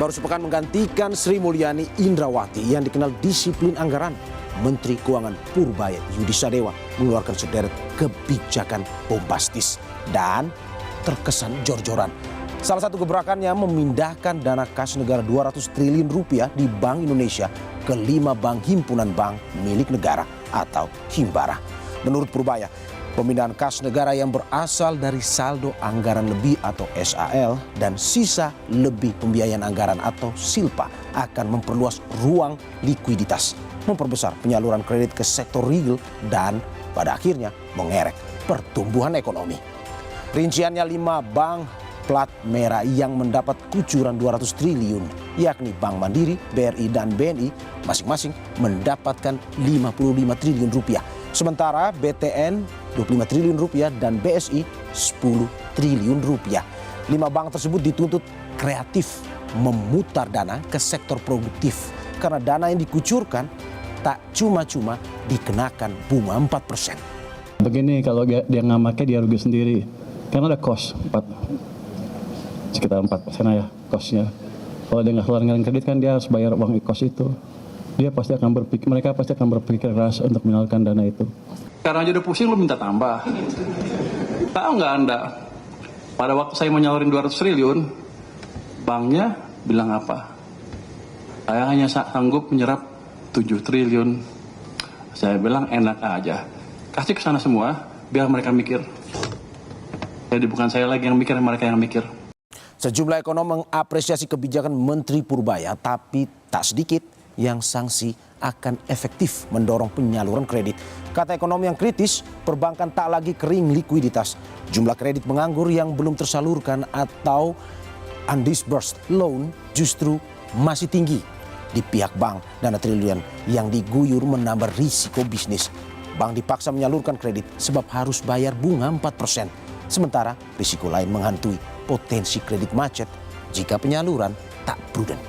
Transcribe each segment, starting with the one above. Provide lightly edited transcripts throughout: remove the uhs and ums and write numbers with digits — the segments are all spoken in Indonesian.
baru sepekan menggantikan Sri Mulyani Indrawati yang dikenal disiplin anggaran. Menteri Keuangan Purbaya Yudi Sadewa mengeluarkan sederet kebijakan bombastis dan terkesan jor-joran. Salah satu gebrakannya memindahkan dana kas negara 200 triliun rupiah di Bank Indonesia ke 5 bank himpunan bank milik negara atau Himbara. Menurut Purbaya, pemindahan kas negara yang berasal dari saldo anggaran lebih atau SAL dan sisa lebih pembiayaan anggaran atau SILPA akan memperluas ruang likuiditas, memperbesar penyaluran kredit ke sektor real dan pada akhirnya mengerek pertumbuhan ekonomi. Rinciannya 5 bank plat merah yang mendapat kucuran 200 triliun, yakni Bank Mandiri, BRI, dan BNI, masing-masing mendapatkan 55 triliun rupiah. Sementara BTN 25 triliun rupiah dan BSI 10 triliun rupiah. 5 bank tersebut dituntut kreatif memutar dana ke sektor produktif karena dana yang dikucurkan tak cuma-cuma dikenakan bunga 4%. Begini, kalau dia nggak pakai dia rugi sendiri. Karena ada cost sekitar 4% ya costnya. Kalau dia nggak keluarin kredit kan dia harus bayar uang cost itu. Mereka pasti akan berpikir keras untuk menyalurkan dana itu. Karena aja udah pusing lu minta tambah. Tahu nggak Anda? Pada waktu saya mau nyalurin 200 triliun, banknya bilang apa? Saya hanya sanggup menyerap 7 triliun. Saya bilang enak aja. Kasih ke sana semua, biar mereka mikir. Jadi bukan saya lagi yang mikir, mereka yang mikir. Sejumlah ekonom mengapresiasi kebijakan Menteri Purbaya, tapi tak sedikit yang sanksi akan efektif mendorong penyaluran kredit. Kata ekonom yang kritis, perbankan tak lagi kering likuiditas. Jumlah kredit menganggur yang belum tersalurkan atau undisbursed loan justru masih tinggi. Di pihak bank, dana triliunan yang diguyur menambah risiko bisnis. Bank dipaksa menyalurkan kredit sebab harus bayar bunga 4%. Sementara risiko lain menghantui potensi kredit macet jika penyaluran tak prudent.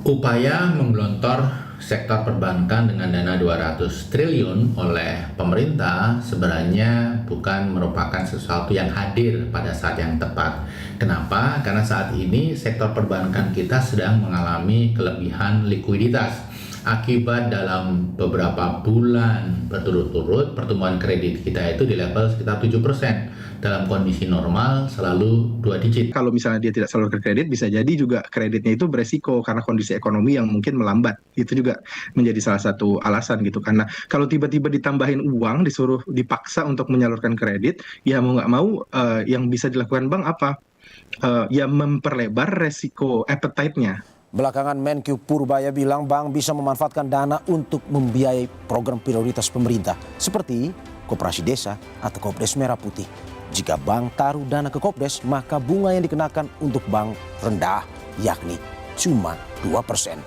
Upaya menggelontor sektor perbankan dengan dana 200 triliun oleh pemerintah sebenarnya bukan merupakan sesuatu yang hadir pada saat yang tepat. Kenapa? Karena saat ini sektor perbankan kita sedang mengalami kelebihan likuiditas. Akibat dalam beberapa bulan berturut-turut pertumbuhan kredit kita itu di level sekitar 7%. Dalam kondisi normal selalu 2 digit. Kalau misalnya dia tidak salurkan kredit, bisa jadi juga kreditnya itu beresiko karena kondisi ekonomi yang mungkin melambat. Itu juga menjadi salah satu alasan gitu. Karena kalau tiba-tiba ditambahin uang, disuruh dipaksa untuk menyalurkan kredit, ya mau nggak mau yang bisa dilakukan bank apa? Ya memperlebar resiko appetite-nya. Belakangan Menkyu Purbaya bilang bank bisa memanfaatkan dana untuk membiayai program prioritas pemerintah seperti Koperasi Desa atau Kopdes Merah Putih. Jika bank taruh dana ke Kopdes, maka bunga yang dikenakan untuk bank rendah, yakni cuma 2%.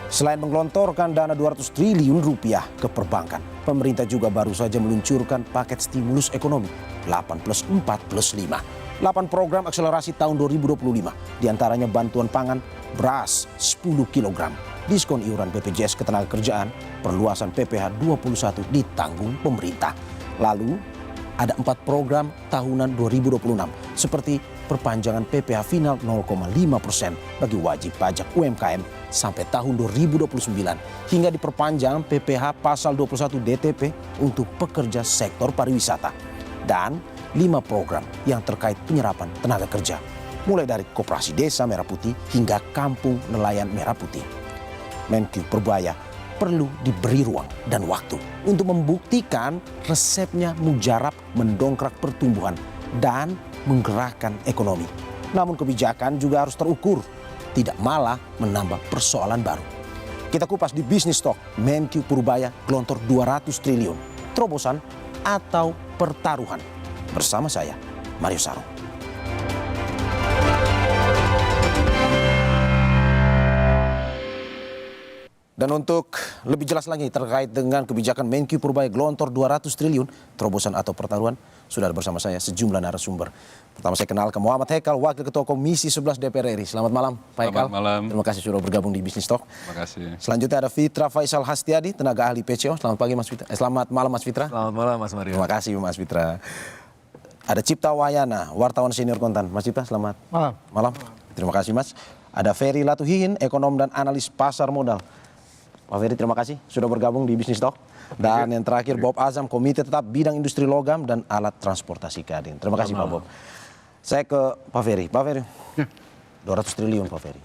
Selain menggelontorkan dana 200 triliun rupiah ke perbankan, pemerintah juga baru saja meluncurkan paket stimulus ekonomi 8+4+5. 8 program akselerasi tahun 2025, diantaranya bantuan pangan beras 10 kg, diskon iuran BPJS Ketenagakerjaan, perluasan PPh 21 ditanggung pemerintah. Lalu ada 4 program tahunan 2026 seperti perpanjangan PPh final 0,5% bagi wajib pajak UMKM sampai tahun 2029 hingga diperpanjang PPh pasal 21 DTP untuk pekerja sektor pariwisata dan 5 program yang terkait penyerapan tenaga kerja mulai dari Koperasi Desa Merah Putih hingga Kampung Nelayan Merah Putih. Menkyu Purbaya perlu diberi ruang dan waktu untuk membuktikan resepnya mujarab mendongkrak pertumbuhan dan menggerakkan ekonomi. Namun kebijakan juga harus terukur, tidak malah menambah persoalan baru. Kita kupas di Bisnis Talk, Menkyu Purbaya gelontor 200 triliun, terobosan atau pertaruhan. Bersama saya, Mario Sarong. Dan untuk lebih jelas lagi terkait dengan kebijakan Menkyu Purbaya gelontor 200 triliun, terobosan atau pertaruhan, sudah ada bersama saya sejumlah narasumber. Pertama saya kenalkan Muhammad Haikal, Wakil Ketua Komisi 11 DPR RI. Selamat malam Pak Haikal. Selamat malam. Terima kasih sudah bergabung di Bisnis Talk. Terima kasih. Selanjutnya ada Fitra Faisal Hastiadi, tenaga ahli PCO. Selamat pagi Mas Fitra. Selamat malam Mas Fitra. Selamat malam Mas Mario. Terima kasih Mas Fitra. Ada Cipta Wayana, wartawan senior Kontan. Mas Cipta, selamat malam. Terima kasih Mas. Ada Ferry Latuhihin, ekonom dan analis pasar modal. Pak Ferry, terima kasih sudah bergabung di Bisnis Talk. Dan yang terakhir Bob Azam, Komite Tetap Bidang Industri Logam dan Alat Transportasi Kadin. Terima kasih Pak Bob. Saya ke Pak Ferry. Pak Ferry, 200 triliun Pak Ferry.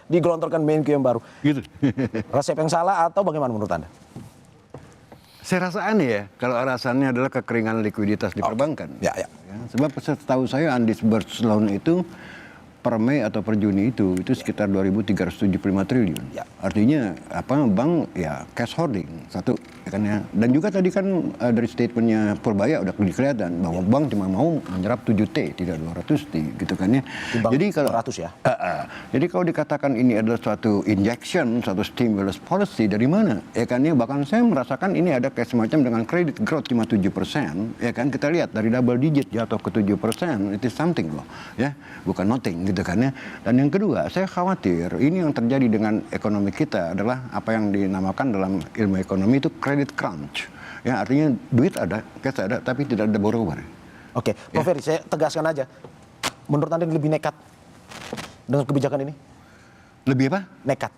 Digelontorkan Menkyu yang baru. Gitu. Resep yang salah atau bagaimana menurut Anda? Saya rasa aneh ya, kalau alasannya adalah kekeringan likuiditas di perbankan. Ya. Sebab setahu saya undisbursed loan itu per Mei atau per Juni itu sekitar 2.375 triliun. Ya. Artinya bank ya cash hoarding satu ya kan ya. Dan juga tadi kan dari statementnya Purbaya udah kelihatan bahwa bank cuma mau menyerap 7T tidak 200T gitu kan ya. Jadi kalau 200 ya. Jadi kalau dikatakan ini adalah suatu injection, suatu stimulus policy dari mana? Ya kan ya, bahkan saya merasakan ini ada kayak semacam dengan credit growth cuma 7%, ya kan kita lihat dari double digit jatuh ke 7%, it is something loh, ya, bukan nothing gitu kan ya. Dan yang kedua, saya khawatir ini yang terjadi dengan ekonomi kita adalah apa yang dinamakan dalam ilmu ekonomi itu credit crunch. Ya, artinya duit ada, cash ada, tapi tidak ada borrower. Oke, Pak Ferry, saya tegaskan aja. Menurut Anda ini lebih nekat dengan kebijakan ini? Lebih apa? Nekat.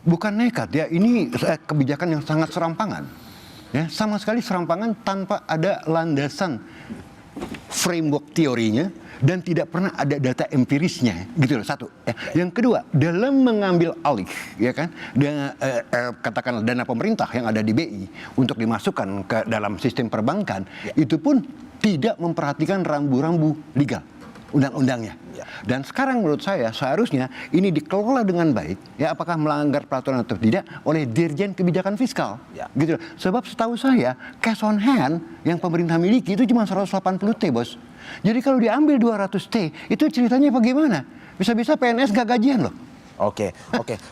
Bukan nekat ya, ini kebijakan yang sangat serampangan. Ya, sama sekali serampangan tanpa ada landasan framework teorinya dan tidak pernah ada data empirisnya, gitu loh. Satu. Ya. Yang kedua, dalam mengambil alih, ya kan, katakanlah dana pemerintah yang ada di BI untuk dimasukkan ke dalam sistem perbankan, itu pun tidak memperhatikan rambu-rambu legal. Undang-undangnya. Dan sekarang menurut saya seharusnya ini dikelola dengan baik, ya, apakah melanggar peraturan atau tidak oleh Dirjen Kebijakan Fiskal. Gitu. Sebab setahu saya cash on hand yang pemerintah miliki itu cuma 180T, Bos. Jadi kalau diambil 200T, itu ceritanya bagaimana? Bisa-bisa PNS gak gajian loh. Oke.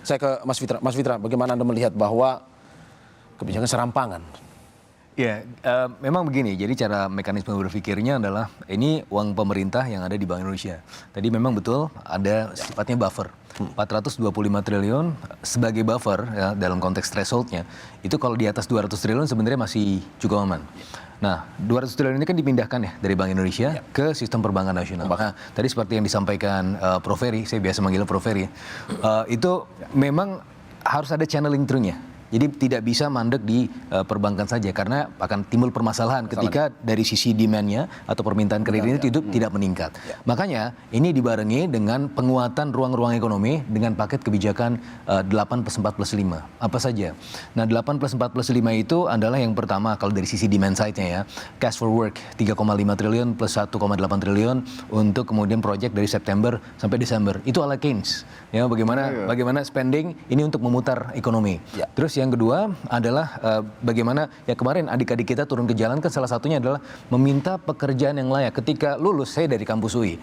Saya ke Mas Fitra. Mas Fitra, bagaimana Anda melihat bahwa kebijakan serampangan? Ya, memang begini. Jadi cara mekanisme berpikirnya adalah ini uang pemerintah yang ada di Bank Indonesia. Tadi memang betul ada sifatnya buffer. 425 triliun sebagai buffer ya, dalam konteks thresholdnya. Itu kalau di atas 200 triliun sebenarnya masih cukup aman. Nah, 200 triliun ini kan dipindahkan ya dari Bank Indonesia ke sistem perbankan nasional. Nah, tadi seperti yang disampaikan Prof. Ferry, saya biasa manggilnya Prof. Ferry, itu memang harus ada channeling through-nya. Jadi tidak bisa mandek di perbankan saja karena akan timbul permasalahan ketika dari sisi demand-nya atau permintaan kredit itu tidak meningkat. Makanya ini dibarengi dengan penguatan ruang-ruang ekonomi dengan paket kebijakan 8+4+5. Apa saja? Nah, 8+4+5 itu adalah yang pertama kalau dari sisi demand side-nya ya. Cash for work 3,5 triliun plus 1,8 triliun untuk kemudian proyek dari September sampai Desember. Itu ala Keynes. Ya, bagaimana spending ini untuk memutar ekonomi. Terus yang kedua adalah bagaimana ya kemarin adik-adik kita turun ke jalan kan salah satunya adalah meminta pekerjaan yang layak. Ketika lulus, saya dari kampus UI.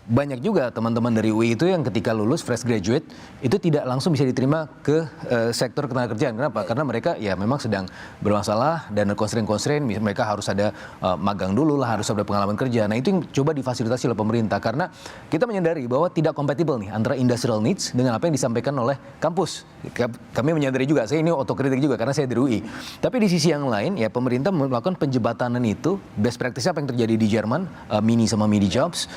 Banyak juga teman-teman dari UI itu yang ketika lulus fresh graduate itu tidak langsung bisa diterima ke sektor ketenagakerjaan. Kenapa? Karena mereka ya memang sedang bermasalah dan constraint mereka harus ada magang dulu lah, harus ada pengalaman kerja. Nah, itu yang coba difasilitasi oleh pemerintah karena kita menyadari bahwa tidak kompatibel nih antara industrial needs dengan apa yang disampaikan oleh kampus. Kami menyadari juga, saya ini otokritik juga karena saya dari UI. Tapi di sisi yang lain ya pemerintah melakukan penjembatanan itu, best practice apa yang terjadi di Jerman, mini sama midi jobs,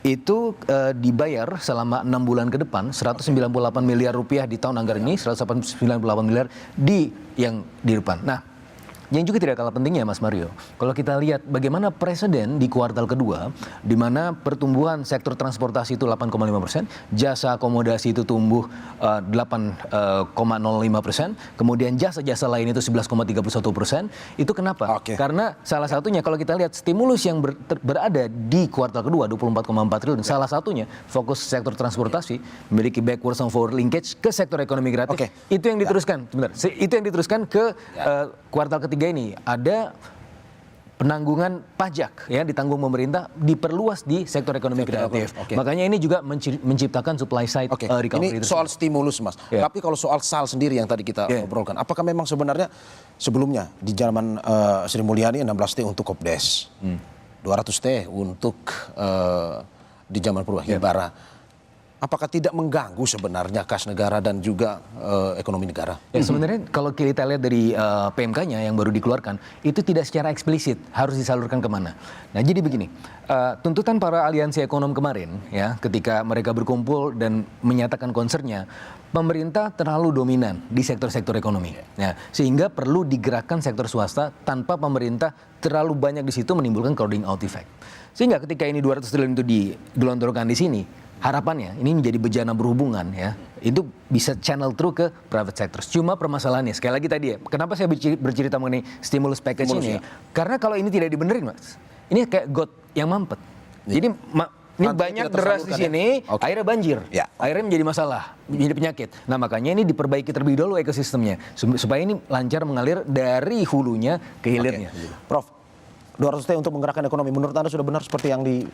itu dibayar selama 6 bulan ke depan 198 miliar rupiah di tahun anggaran ini, 198 miliar di depan. Nah, yang juga tidak kalah pentingnya Mas Mario, kalau kita lihat bagaimana presiden di kuartal kedua, di mana pertumbuhan sektor transportasi itu 8,5%, jasa akomodasi itu tumbuh 8,05%, kemudian jasa-jasa lain itu 11,31%, itu kenapa? Karena salah satunya kalau kita lihat stimulus yang berada di kuartal kedua 24,4 triliun, salah satunya fokus sektor transportasi memiliki backwards and forward linkage ke sektor ekonomi kreatif. Itu yang diteruskan, itu yang diteruskan ke kuartal ketiga ini ada penanggungan pajak ya ditanggung pemerintah diperluas di sektor ekonomi kreatif. Makanya ini juga menciptakan supply side recovery. Ini soal stimulus Mas. Tapi kalau soal SAL sendiri yang tadi kita obrolkan, apakah memang sebenarnya sebelumnya di zaman Sri Mulyani 16T untuk Kopdes, 200T untuk di zaman Purwahibara. apakah tidak mengganggu sebenarnya kas negara dan juga ekonomi negara? Ya, sebenarnya kalau kita lihat dari PMK-nya yang baru dikeluarkan, itu tidak secara eksplisit harus disalurkan kemana. Nah, jadi begini, tuntutan para aliansi ekonom kemarin, ya, ketika mereka berkumpul dan menyatakan concern-nya, pemerintah terlalu dominan di sektor-sektor ekonomi. Nah, sehingga perlu digerakkan sektor swasta tanpa pemerintah terlalu banyak di situ menimbulkan crowding out effect. Sehingga ketika ini 200 triliun itu digelontorkan di sini, harapannya ini menjadi bejana berhubungan, ya, itu bisa channel through ke private sectors. Cuma permasalahannya sekali lagi tadi ya, kenapa saya bercerita mengenai stimulus package ini? Ya. Karena kalau ini tidak dibenerin, Mas, ini kayak got yang mampet. Jadi ini Nanti banyak tidak deras di tersalurkan, sini, ya? Oke. akhirnya banjir, Ya. akhirnya menjadi masalah, menjadi penyakit. Nah, makanya ini diperbaiki terlebih dahulu ekosistemnya supaya ini lancar mengalir dari hulunya ke hilirnya. Prof, 200T untuk menggerakkan ekonomi, menurut Anda sudah benar seperti yang di...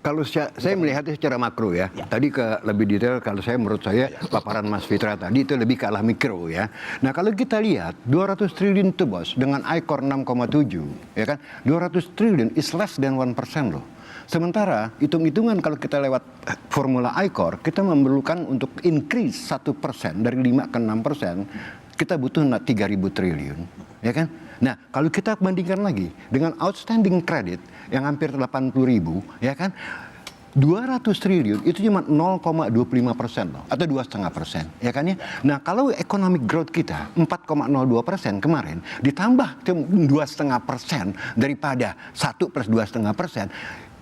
Kalau saya melihatnya secara makro ya. Tadi ke lebih detail kalau menurut saya paparan Mas Fitra tadi itu lebih ke arah mikro ya. Nah, kalau kita lihat 200 triliun itu bos dengan ICOR 6,7 ya kan. 200 triliun is less than 1% loh. Sementara hitung-hitungan kalau kita lewat formula ICOR kita memerlukan untuk increase 1% dari 5 ke 6%, kita butuh 3.000 triliun ya kan. Nah, kalau kita bandingkan lagi dengan outstanding credit yang hampir 80.000, ya kan, 200 triliun itu cuma 0,25% loh, atau 2,5%, ya kan ya. Nah, kalau economic growth kita 4,02% kemarin, ditambah 2,5% daripada 1 plus 2,5%,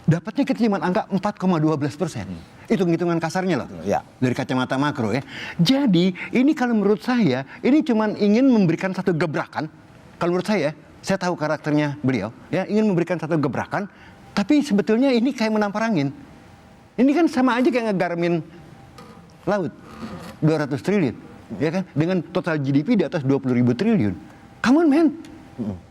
dapatnya kita cuma angka 4,12%. Hitung-hitungan kasarnya loh, Ya. dari kacamata makro ya. Jadi, ini kalau menurut saya, ini cuma ingin memberikan satu gebrakan. Kalau menurut saya tahu karakternya beliau, ya ingin memberikan satu gebrakan, tapi sebetulnya ini kayak menampar angin. Ini kan sama aja kayak ngegarmin laut, 200 triliun, ya kan, dengan total GDP di atas 20.000 triliun. Come on man,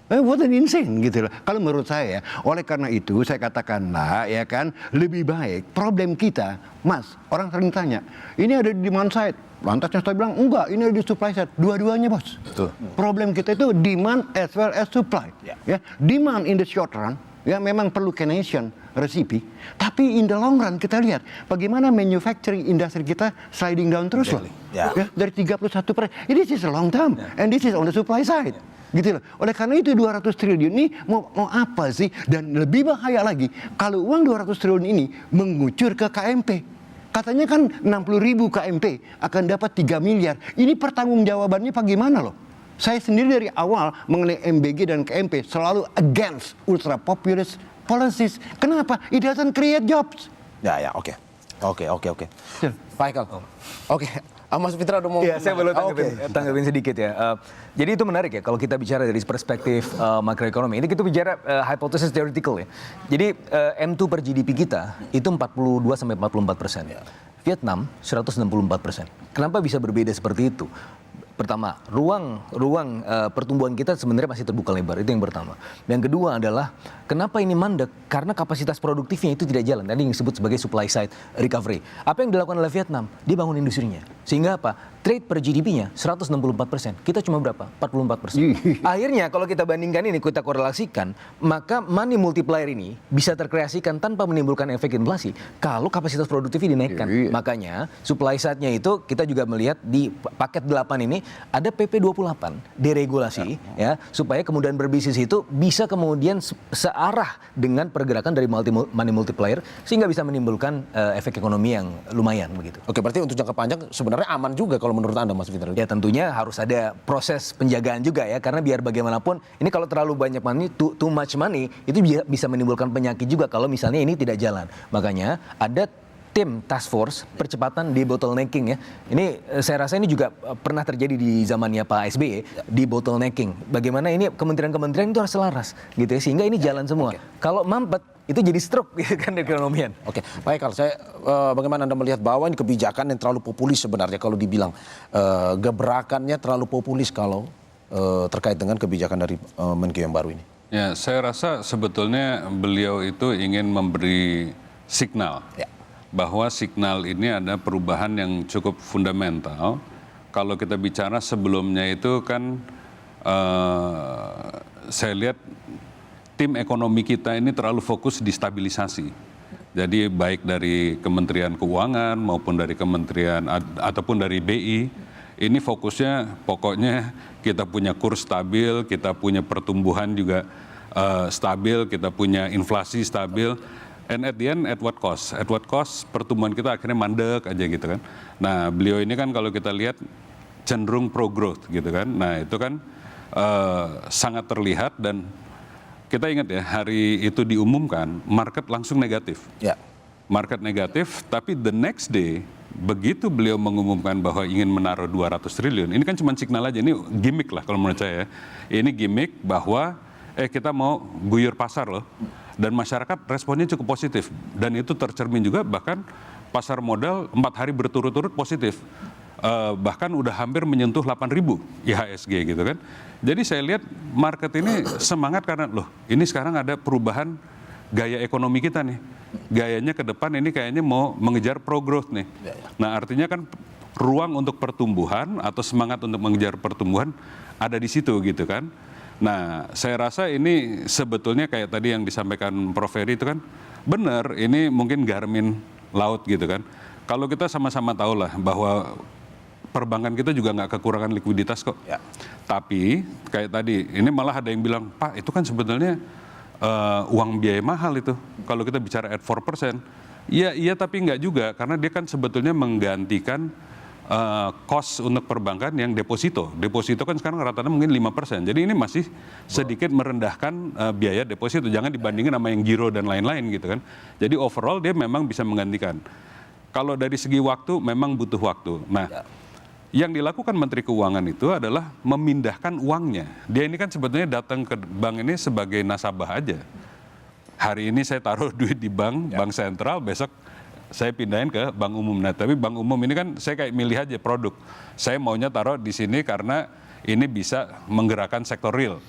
what an insane gitu loh. Kalau menurut saya, oleh karena itu saya katakanlah, ya kan, lebih baik problem kita, Mas, orang sering tanya, ini ada di demand side. Lantasnya saya bilang, enggak, ini ada di supply side. Dua-duanya, bos. Betul. Problem kita itu demand as well as supply. Ya. Demand in the short run, ya memang perlu Keynesian recipe. Tapi in the long run kita lihat bagaimana manufacturing industri kita sliding down terus loh. Ya. Ya, dari 31%. This is a long term. And this is on the supply side. Gitu loh. Oleh karena itu 200 triliun ini mau apa sih? Dan lebih bahaya lagi, kalau uang 200 triliun ini mengucur ke KMP. Katanya kan 60.000 KMP akan dapat 3 miliar. Ini pertanggungjawabannya bagaimana loh? Saya sendiri dari awal mengenai MBG dan KMP selalu against ultra populist policies. Kenapa? It doesn't create jobs. Ya, oke. Ya. Pak Haikal. Oke. Mas Fitra udah mau... Iya, saya boleh Oke. tanggapin sedikit ya. Jadi itu menarik ya kalau kita bicara dari perspektif makroekonomi. Ini kita bicara hypothesis theoretical ya. Jadi M2 per GDP kita itu 42-44%. Vietnam 164%. Kenapa bisa berbeda seperti itu? Pertama, ruang pertumbuhan kita sebenarnya masih terbuka lebar, itu yang pertama. Yang kedua adalah kenapa ini mandek? Karena kapasitas produktifnya itu tidak jalan. Tadi yang disebut sebagai supply side recovery. Apa yang dilakukan oleh Vietnam? Dia bangun industrinya. Sehingga apa? Trade per GDP-nya 164%. Kita cuma berapa? 44%. Akhirnya kalau kita bandingkan ini, kita korelasikan, maka money multiplier ini bisa terkreasikan tanpa menimbulkan efek inflasi kalau kapasitas produktifnya dinaikkan. Makanya supply side-nya itu kita juga melihat di paket 8 ini ada PP 28 deregulasi ya supaya kemudian berbisnis itu bisa kemudian searah dengan pergerakan dari money multiplier sehingga bisa menimbulkan efek ekonomi yang lumayan begitu. Oke, berarti untuk jangka panjang sebenarnya aman juga kalau menurut Anda, Mas Fitra? Ya tentunya harus ada proses penjagaan juga ya karena biar bagaimanapun ini kalau terlalu banyak money, too much money itu bisa menimbulkan penyakit juga kalau misalnya ini tidak jalan. Makanya ada tim task force percepatan debottlenecking ya. Ini saya rasa ini juga pernah terjadi di zamannya Pak SBY debottlenecking. Bagaimana ini kementerian-kementerian itu harus selaras gitu ya sehingga ini jalan semua. Kalau mampet itu jadi stroke gitu kan ekonomian. Oke, Pak Haikal, bagaimana Anda melihat bahwa ini kebijakan yang terlalu populis sebenarnya kalau dibilang gebrakannya terlalu populis kalau terkait dengan kebijakan dari Menkeu yang baru ini? Ya, saya rasa sebetulnya beliau itu ingin memberi signal. Bahwa signal ini ada perubahan yang cukup fundamental. Kalau kita bicara sebelumnya itu kan saya lihat tim ekonomi kita ini terlalu fokus di stabilisasi. Jadi baik dari Kementerian Keuangan maupun dari Kementerian ataupun dari BI, ini fokusnya pokoknya kita punya kurs stabil, kita punya pertumbuhan juga stabil, kita punya inflasi stabil. And at the end, at what cost? At what cost pertumbuhan kita akhirnya mandek aja gitu kan. Nah beliau ini kan kalau kita lihat cenderung pro-growth gitu kan. Nah itu kan sangat terlihat dan kita ingat ya hari itu diumumkan, market langsung negatif. Ya. Market negatif, tapi the next day begitu beliau mengumumkan bahwa ingin menaruh 200 triliun, ini kan cuma signal aja, ini gimmick lah kalau menurut saya. Ini gimmick bahwa kita mau guyur pasar loh. Dan masyarakat responnya cukup positif. Dan itu tercermin juga bahkan pasar modal 4 hari berturut-turut positif. Bahkan udah hampir menyentuh 8.000 IHSG gitu kan. Jadi saya lihat market ini semangat karena loh ini sekarang ada perubahan gaya ekonomi kita nih. Gayanya ke depan ini kayaknya mau mengejar pro-growth nih. Nah artinya kan ruang untuk pertumbuhan atau semangat untuk mengejar pertumbuhan ada di situ gitu kan. Nah, saya rasa ini sebetulnya kayak tadi yang disampaikan Prof. Ferry itu kan benar, ini mungkin Garmin laut gitu kan. Kalau kita sama-sama tahu lah bahwa perbankan kita juga nggak kekurangan likuiditas kok. Ya. Tapi kayak tadi, ini malah ada yang bilang, Pak itu kan sebetulnya uang biaya mahal itu. Kalau kita bicara at 4%, iya tapi nggak juga, karena dia kan sebetulnya menggantikan cost untuk perbankan yang deposito. Deposito kan sekarang rata-rata mungkin 5%. Jadi ini masih sedikit merendahkan biaya deposito. Jangan dibandingin sama yang giro dan lain-lain gitu kan. Jadi overall dia memang bisa menggantikan. Kalau dari segi waktu memang butuh waktu. Nah, yang dilakukan Menteri Keuangan itu adalah memindahkan uangnya. Dia ini kan sebetulnya datang ke bank ini sebagai nasabah aja. Hari ini saya taruh duit di bank sentral, besok saya pindahin ke bank umum. Nah, tapi bank umum ini kan saya kayak milih aja produk. Saya maunya taruh di sini karena ini bisa menggerakkan sektor real.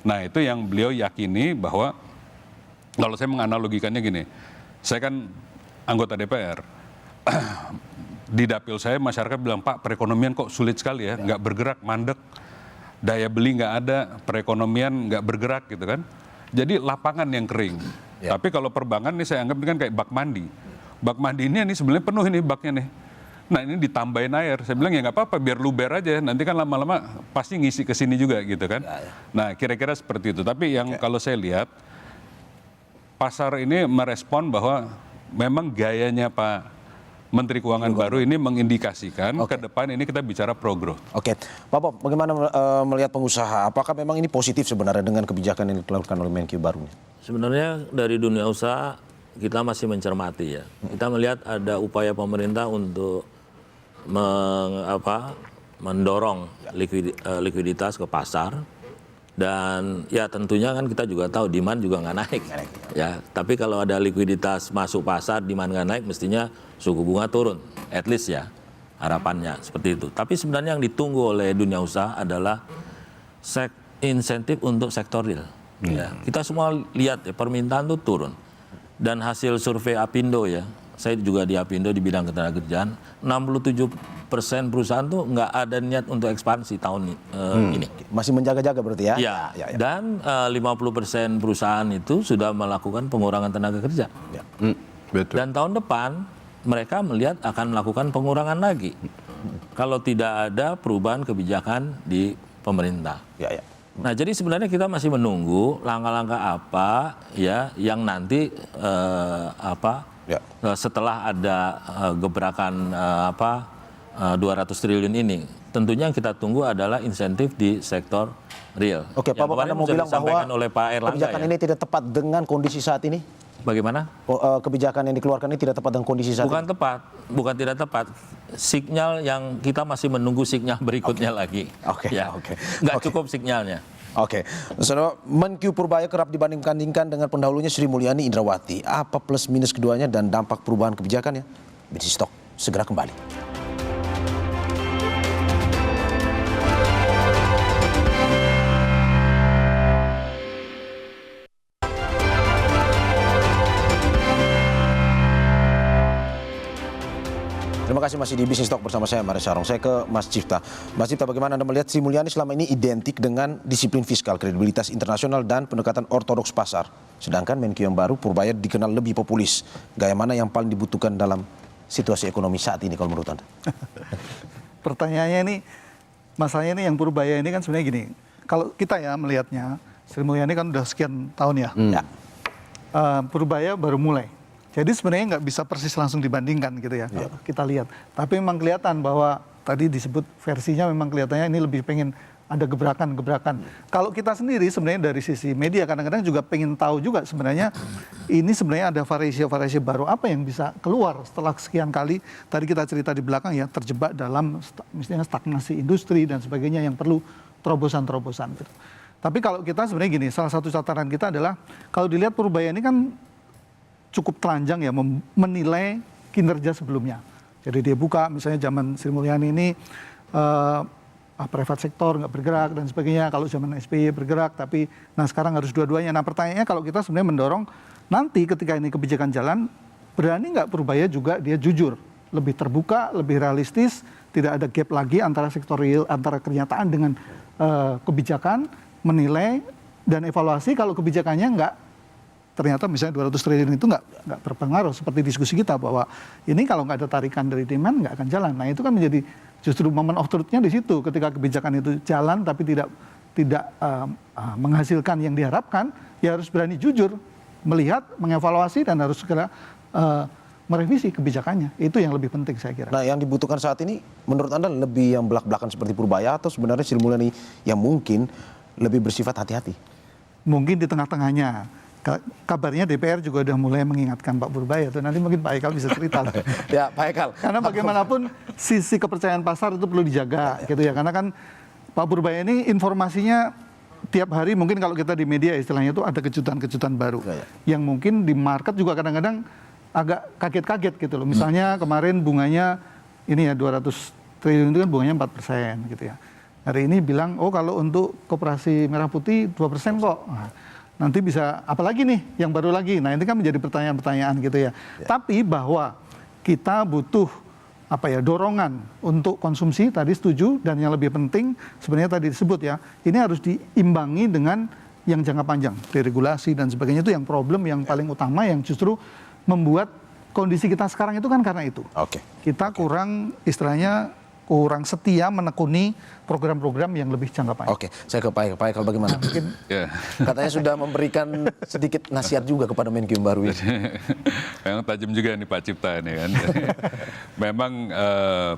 Nah, itu yang beliau yakini bahwa kalau saya menganalogikannya gini, saya kan anggota DPR. Di dapil saya masyarakat bilang, Pak perekonomian kok sulit sekali ya, nggak bergerak, mandek, daya beli nggak ada, perekonomian nggak bergerak gitu kan. Jadi lapangan yang kering. Tapi kalau perbankan ini saya anggap ini kan kayak bak mandi. Bak mandi ini sebenarnya penuh ini baknya nih. Nah ini ditambahin air. Saya bilang ya nggak apa-apa biar luber aja. Nanti kan lama-lama pasti ngisi ke sini juga gitu kan. Nah kira-kira seperti itu. Tapi yang kalau saya lihat pasar ini merespon bahwa memang gayanya Pak Menteri Keuangan baru ini mengindikasikan ke depan ini kita bicara pro-growth. Oke, Pak Pop, bagaimana melihat pengusaha? Apakah memang ini positif sebenarnya dengan kebijakan yang dilakukan oleh Menkyu baru? Sebenarnya dari dunia usaha kita masih mencermati ya. Kita melihat ada upaya pemerintah untuk mendorong likuiditas ke pasar. Dan ya tentunya kan kita juga tahu demand juga nggak naik. Ya, tapi kalau ada likuiditas masuk pasar, demand nggak naik, mestinya suku bunga turun. At least ya harapannya seperti itu. Tapi sebenarnya yang ditunggu oleh dunia usaha adalah insentif untuk sektor real. Ya, kita semua lihat ya permintaan itu turun. Dan hasil survei Apindo ya, saya juga di Apindo di bidang ketenagakerjaan, 67% perusahaan tuh nggak ada niat untuk ekspansi tahun ini. Masih menjaga-jaga berarti ya? Ya. Dan 50% perusahaan itu sudah melakukan pengurangan tenaga kerja. Betul. Dan tahun depan mereka melihat akan melakukan pengurangan lagi. Kalau tidak ada perubahan kebijakan di pemerintah. Nah, jadi sebenarnya kita masih menunggu langkah-langkah apa ya yang nanti setelah ada gebrakan 200 triliun ini. Tentunya yang kita tunggu adalah insentif di sektor real. Oke, Pak Bob, Anda mau bilang bahwa kebijakan ini tidak tepat dengan kondisi saat ini? Bagaimana? Kebijakan yang dikeluarkan ini tidak tepat dengan kondisi saat ini? Bukan tidak tepat. Sinyal yang kita masih menunggu sinyal berikutnya lagi. Nggak cukup sinyalnya. Saudara, Menkyu Purbaya kerap dibanding-bandingkan dengan pendahulunya Sri Mulyani Indrawati. Apa plus minus keduanya dan dampak perubahan kebijakannya? Bisnis Talk segera kembali. Terima kasih masih di Bisnis Talk bersama saya, Maris Sarong. Saya ke Mas Cipta. Mas Cipta, bagaimana Anda melihat Sri Mulyani selama ini identik dengan disiplin fiskal, kredibilitas internasional, dan pendekatan ortodoks pasar. Sedangkan Menkyu yang baru, Purbaya, dikenal lebih populis. Gaya mana yang paling dibutuhkan dalam situasi ekonomi saat ini kalau menurut Anda? Pertanyaannya ini, masalahnya ini yang Purbaya ini kan sebenarnya gini. Kalau kita ya melihatnya, Sri Mulyani kan udah sekian tahun ya. Purbaya baru mulai. Jadi sebenarnya nggak bisa persis langsung dibandingkan gitu ya, kalau kita lihat. Tapi memang kelihatan bahwa tadi disebut versinya memang kelihatannya ini lebih pengen ada gebrakan-gebrakan. Kalau kita sendiri sebenarnya dari sisi media kadang-kadang juga pengen tahu juga sebenarnya ini sebenarnya ada variasi-variasi baru apa yang bisa keluar setelah sekian kali tadi kita cerita di belakang ya terjebak dalam misalnya stagnasi industri dan sebagainya yang perlu terobosan-terobosan gitu. Tapi kalau kita sebenarnya gini, salah satu catatan kita adalah kalau dilihat Purbaya ini kan cukup telanjang ya menilai kinerja sebelumnya. Jadi dia buka misalnya zaman Sri Mulyani ini private sektor nggak bergerak dan sebagainya. Kalau zaman SBY bergerak, tapi nah sekarang harus dua-duanya. Nah pertanyaannya kalau kita sebenarnya mendorong nanti ketika ini kebijakan jalan, berani nggak Purbaya juga dia jujur, lebih terbuka, lebih realistis, tidak ada gap lagi antara sektor real, antara kenyataan dengan kebijakan, menilai dan evaluasi kalau kebijakannya nggak ternyata misalnya 200 triliun itu nggak terpengaruh seperti diskusi kita bahwa ini kalau nggak ada tarikan dari demand nggak akan jalan. Nah itu kan menjadi justru moment of truth-nya di situ ketika kebijakan itu jalan tapi tidak menghasilkan yang diharapkan, ya harus berani jujur melihat, mengevaluasi dan harus segera merevisi kebijakannya. Itu yang lebih penting saya kira. Nah yang dibutuhkan saat ini menurut Anda lebih yang belak-belakan seperti Purbaya atau sebenarnya Sri Mulyani yang mungkin lebih bersifat hati-hati? Mungkin di tengah-tengahnya. Kabarnya DPR juga sudah mulai mengingatkan Pak Purbaya tuh. Nanti mungkin Pak Ekal bisa cerita lah. Ya Pak Ekal. Karena bagaimanapun sisi kepercayaan pasar itu perlu dijaga gitu ya. Karena kan Pak Purbaya ini informasinya tiap hari mungkin kalau kita di media istilahnya itu ada kejutan-kejutan baru. Yang mungkin di market juga kadang-kadang agak kaget-kaget gitu loh. Misalnya kemarin bunganya ini ya 200 triliun itu kan bunganya 4% gitu ya. Hari ini bilang oh kalau untuk koperasi merah putih 2% kok. Nanti bisa apalagi nih yang baru lagi. Nah ini kan menjadi pertanyaan-pertanyaan gitu ya. Tapi bahwa kita butuh dorongan untuk konsumsi tadi setuju, dan yang lebih penting sebenarnya tadi disebut ya, ini harus diimbangi dengan yang jangka panjang, deregulasi dan sebagainya. Itu yang problem yang paling utama yang justru membuat kondisi kita sekarang itu kan karena itu. Kita kurang istilahnya kurang setia menekuni program-program yang lebih jangka panjang. Saya ke Pak Ekal bagaimana? Mungkin katanya sudah memberikan sedikit nasihat juga kepada Menkyu yang baru ini. Memang tajam juga nih Pak Cipta ini kan. Memang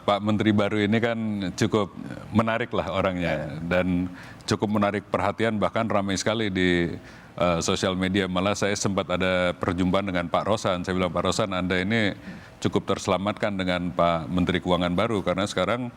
Pak Menteri baru ini kan cukup menarik lah orangnya dan cukup menarik perhatian, bahkan ramai sekali di sosial media. Malah saya sempat ada perjumpaan dengan Pak Rosan. Saya bilang, Pak Rosan, Anda ini cukup terselamatkan dengan Pak Menteri Keuangan baru, karena sekarang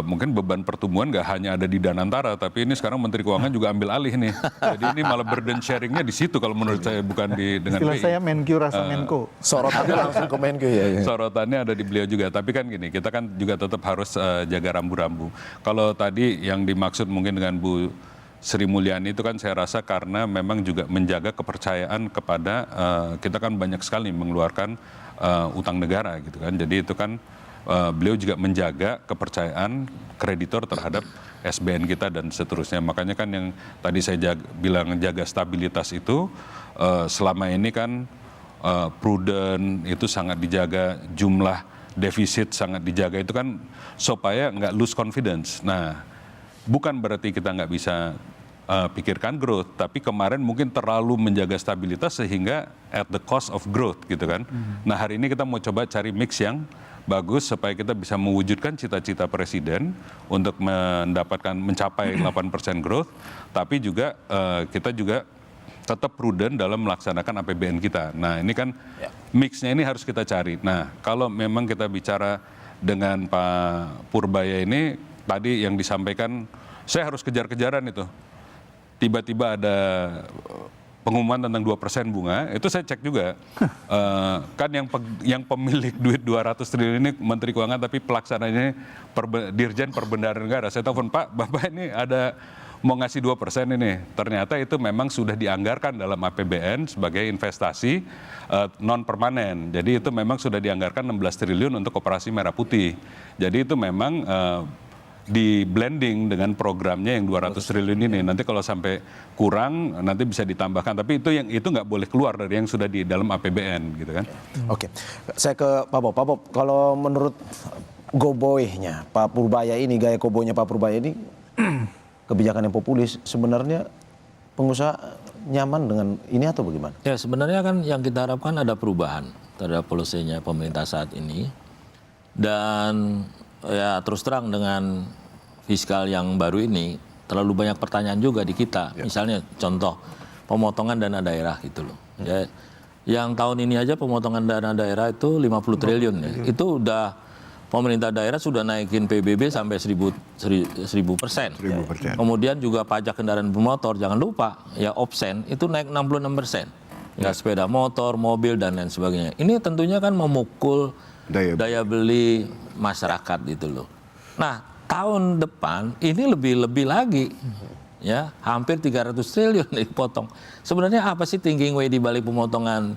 mungkin beban pertumbuhan nggak hanya ada di Danantara, tapi ini sekarang Menteri Keuangan juga ambil alih nih. Jadi ini malah burden sharingnya di situ kalau menurut saya, bukan dengan istilah saya Menkyu rasa Menko. Sorotannya langsung ke Menkyu ya. Sorotannya ada di beliau juga. Tapi kan gini, kita kan juga tetap harus jaga rambu-rambu. Kalau tadi yang dimaksud mungkin dengan Bu Sri Mulyani itu kan saya rasa karena memang juga menjaga kepercayaan kepada kita kan banyak sekali mengeluarkan utang negara gitu kan. Jadi itu kan beliau juga menjaga kepercayaan kreditor terhadap SBN kita dan seterusnya. Makanya kan yang tadi saya bilang jaga stabilitas itu selama ini kan prudent itu sangat dijaga, jumlah defisit sangat dijaga, itu kan supaya nggak lose confidence. Nah, bukan berarti kita nggak bisa pikirkan growth, tapi kemarin mungkin terlalu menjaga stabilitas sehingga at the cost of growth gitu kan. Nah hari ini kita mau coba cari mix yang bagus supaya kita bisa mewujudkan cita-cita Presiden untuk mencapai 8% growth, tapi juga kita juga tetap prudent dalam melaksanakan APBN kita. Nah ini kan mixnya ini harus kita cari. Nah kalau memang kita bicara dengan Pak Purbaya ini, tadi yang disampaikan, saya harus kejar-kejaran itu. Tiba-tiba ada pengumuman tentang 2% bunga, itu saya cek juga. Kan yang pemilik duit 200 triliun ini Menteri Keuangan, tapi pelaksananya Dirjen Perbendaharaan Negara. Saya telepon, Pak, Bapak ini ada mau ngasih 2% ini. Ternyata itu memang sudah dianggarkan dalam APBN sebagai investasi non permanen. Jadi itu memang sudah dianggarkan 16 triliun untuk operasi merah putih. Jadi itu memang di blending dengan programnya yang 200 triliun ini. Nanti kalau sampai kurang nanti bisa ditambahkan. Tapi itu nggak boleh keluar dari yang sudah di dalam APBN gitu kan. Oke, saya ke Pak Bob. Pak Bob, kalau menurut goboynya Pak Purbaya ini, gaya goboynya Pak Purbaya ini, kebijakan yang populis, sebenarnya pengusaha nyaman dengan ini atau bagaimana? Ya sebenarnya kan yang kita harapkan ada perubahan terhadap polisinya pemerintah saat ini. Dan ya terus terang dengan fiskal yang baru ini, terlalu banyak pertanyaan juga di kita. Misalnya contoh, pemotongan dana daerah gitu loh. Ya, yang tahun ini aja pemotongan dana daerah itu 50 triliun ya. Itu udah pemerintah daerah sudah naikin PBB sampai 1000%. Kemudian juga pajak kendaraan bermotor, jangan lupa ya obsen itu naik 66%. Ya sepeda motor, mobil dan lain sebagainya. Ini tentunya kan memukul daya beli masyarakat gitu loh. Nah, tahun depan ini lebih lagi. Ya, hampir 300 triliun dipotong. Sebenarnya apa sih thinking way di balik pemotongan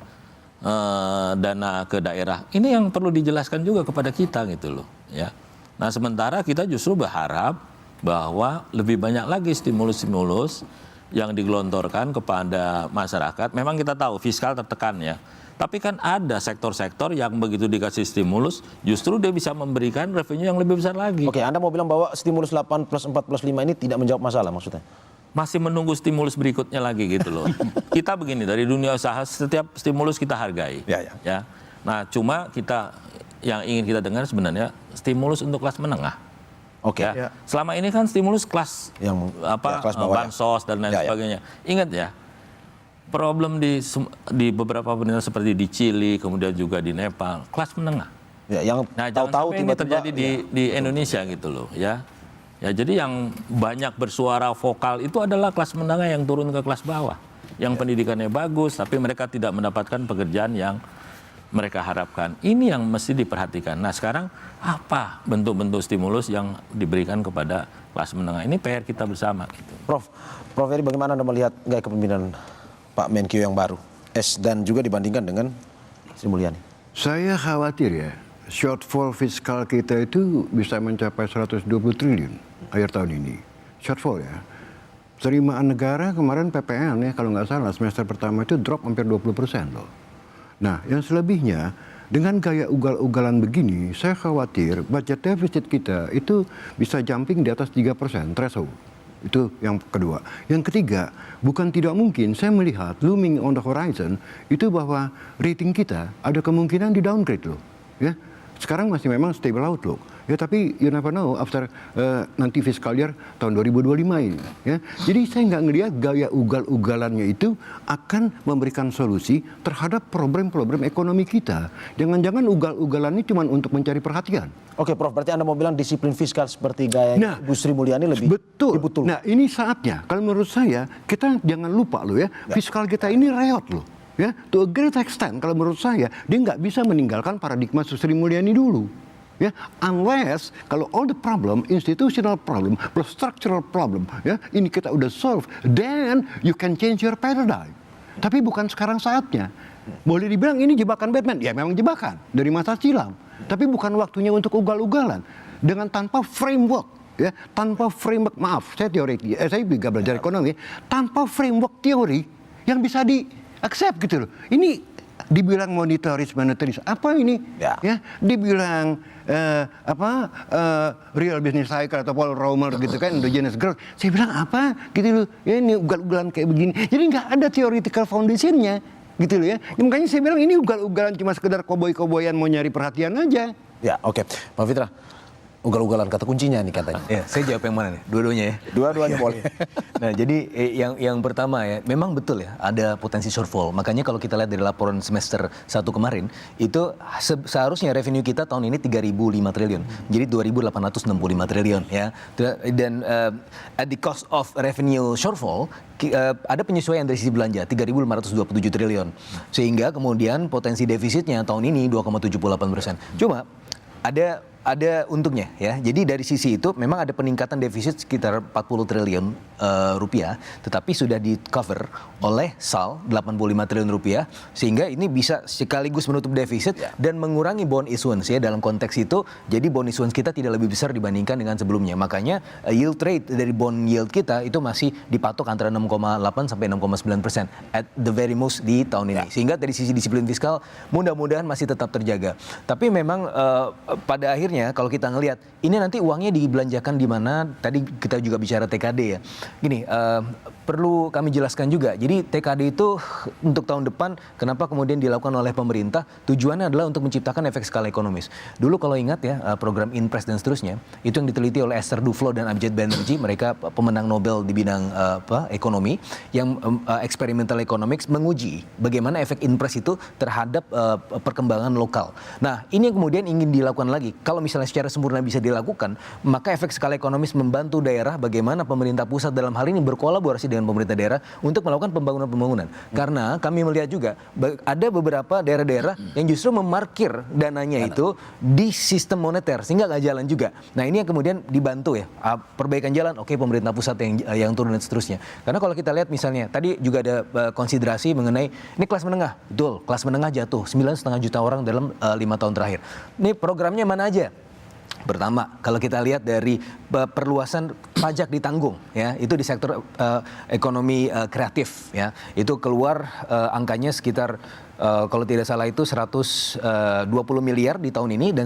dana ke daerah? Ini yang perlu dijelaskan juga kepada kita gitu loh, ya. Nah, sementara kita justru berharap bahwa lebih banyak lagi stimulus-stimulus yang digelontorkan kepada masyarakat. Memang kita tahu fiskal tertekan ya. Tapi kan ada sektor-sektor yang begitu dikasih stimulus, justru dia bisa memberikan revenue yang lebih besar lagi. Oke, Anda mau bilang bahwa stimulus 8 plus 4 plus 5 ini tidak menjawab masalah maksudnya? Masih menunggu stimulus berikutnya lagi gitu loh. Kita begini, dari dunia usaha setiap stimulus kita hargai. Ya. Nah, cuma kita yang ingin kita dengar sebenarnya stimulus untuk kelas menengah. Oke. Ya. Selama ini kan stimulus kelas kelas bawah, bansos dan lain sebagainya. Ingat ya, problem di beberapa negara seperti di Chili, kemudian juga di Nepal, kelas menengah. Ya, yang tahu-tahu ini terjadi di Indonesia gitu loh, ya. Ya, jadi yang banyak bersuara vokal itu adalah kelas menengah yang turun ke kelas bawah, yang pendidikannya bagus, tapi mereka tidak mendapatkan pekerjaan yang mereka harapkan. Ini yang mesti diperhatikan. Nah, sekarang apa bentuk-bentuk stimulus yang diberikan kepada kelas menengah? Ini PR kita bersama. Gitu. Prof Heri, bagaimana Anda melihat gaya kepemimpinan Pak Menkyu yang baru, dan juga dibandingkan dengan Sri Mulyani? Saya khawatir ya, shortfall fiskal kita itu bisa mencapai 120 triliun akhir tahun ini. Shortfall ya. Penerimaan negara kemarin PPN ya kalau nggak salah semester pertama itu drop hampir 20% loh. Nah, yang selebihnya dengan gaya ugal-ugalan begini, saya khawatir budget defisit kita itu bisa jumping di atas 3% threshold. Itu yang kedua. Yang ketiga, bukan tidak mungkin saya melihat looming on the horizon itu bahwa rating kita ada kemungkinan di downgrade loh. Ya. Sekarang masih memang stable outlook. Ya, tapi you never know after nanti fiscal year tahun 2025 ini. Ya. Jadi saya nggak ngelihat gaya ugal-ugalannya itu akan memberikan solusi terhadap problem-problem ekonomi kita. Jangan-jangan ugal-ugalan ini cuma untuk mencari perhatian. Oke, Prof, berarti Anda mau bilang disiplin fiskal seperti gaya Bu Sri Mulyani lebih dibutuhkan. Nah, ini saatnya. Kalau menurut saya, kita jangan lupa loh ya, fiskal kita ini reot loh. Ya, to a great extent, kalau menurut saya, dia nggak bisa meninggalkan paradigma Sri Mulyani dulu. Ya, unless kalau all the problem, institutional problem plus structural problem, ya, ini kita udah solve, then you can change your paradigm. Tapi bukan sekarang saatnya. Boleh dibilang ini jebakan Batman, ya memang jebakan dari masa silam. Tapi bukan waktunya untuk ugal-ugalan dengan tanpa framework. Ya, tanpa framework, maaf, saya juga belajar ekonomi, tanpa framework teori yang bisa di-accept gitu loh. Ini dibilang monetaris, apa ini? Ya, dibilang real business cycle atau Paul Romer gitu kan, endogenous growth. Saya bilang apa gitu loh. Ya, ini ugal-ugalan kayak begini. Jadi nggak ada theoretical foundation-nya gitu loh ya. Makanya saya bilang ini ugal-ugalan cuma sekedar koboi-koboyan mau nyari perhatian aja. Ya, oke. Pak Fitra, ugal-ugalan kata kuncinya nih katanya. Ya, saya jawab yang mana nih? Dua-duanya ya? Dua-duanya boleh. Nah, jadi yang pertama ya, memang betul ya, ada potensi shortfall. Makanya kalau kita lihat dari laporan semester 1 kemarin, itu seharusnya revenue kita tahun ini 3.005 triliun. Jadi 2.865 triliun ya. Dan at the cost of revenue shortfall, ada penyesuaian dari sisi belanja 3.527 triliun. Sehingga kemudian potensi defisitnya tahun ini 2,78%. Cuma ada untungnya ya. Jadi dari sisi itu memang ada peningkatan defisit sekitar 40 triliun rupiah, tetapi sudah di cover oleh SAL 85 triliun rupiah, sehingga ini bisa sekaligus menutup defisit dan mengurangi bond issuance ya dalam konteks itu. Jadi bond issuance kita tidak lebih besar dibandingkan dengan sebelumnya. Makanya yield rate dari bond yield kita itu masih dipatok antara 6,8 sampai 6,9% at the very most di tahun ini. Sehingga dari sisi disiplin fiskal mudah-mudahan masih tetap terjaga. Tapi memang pada akhirnya kalau kita ngelihat ini nanti uangnya dibelanjakan di mana? Tadi kita juga bicara TKD ya. Gini, perlu kami jelaskan juga. Jadi TKD itu untuk tahun depan kenapa kemudian dilakukan oleh pemerintah? Tujuannya adalah untuk menciptakan efek skala ekonomis. Dulu kalau ingat ya program Inpres dan seterusnya itu yang diteliti oleh Esther Duflo dan Abjad Banerjee, mereka pemenang Nobel di bidang ekonomi yang experimental economics menguji bagaimana efek Inpres itu terhadap perkembangan lokal. Nah, ini yang kemudian ingin dilakukan lagi. Kalau misalnya secara sempurna bisa dilakukan, maka efek skala ekonomis membantu daerah bagaimana pemerintah pusat dalam hal ini berkolaborasi dengan pemerintah daerah untuk melakukan pembangunan-pembangunan. Karena kami melihat juga ada beberapa daerah-daerah yang justru memarkir dananya itu di sistem moneter sehingga nggak jalan juga. Nah, ini yang kemudian dibantu ya. Perbaikan jalan, oke, pemerintah pusat yang turun dan seterusnya. Karena kalau kita lihat misalnya tadi juga ada konsiderasi mengenai ini kelas menengah. Betul, kelas menengah jatuh 9,5 juta orang dalam 5 tahun terakhir. Ini programnya mana aja? Pertama, kalau kita lihat dari perluasan pajak ditanggung, ya itu di sektor ekonomi kreatif, ya itu keluar angkanya sekitar kalau tidak salah itu 120 miliar di tahun ini dan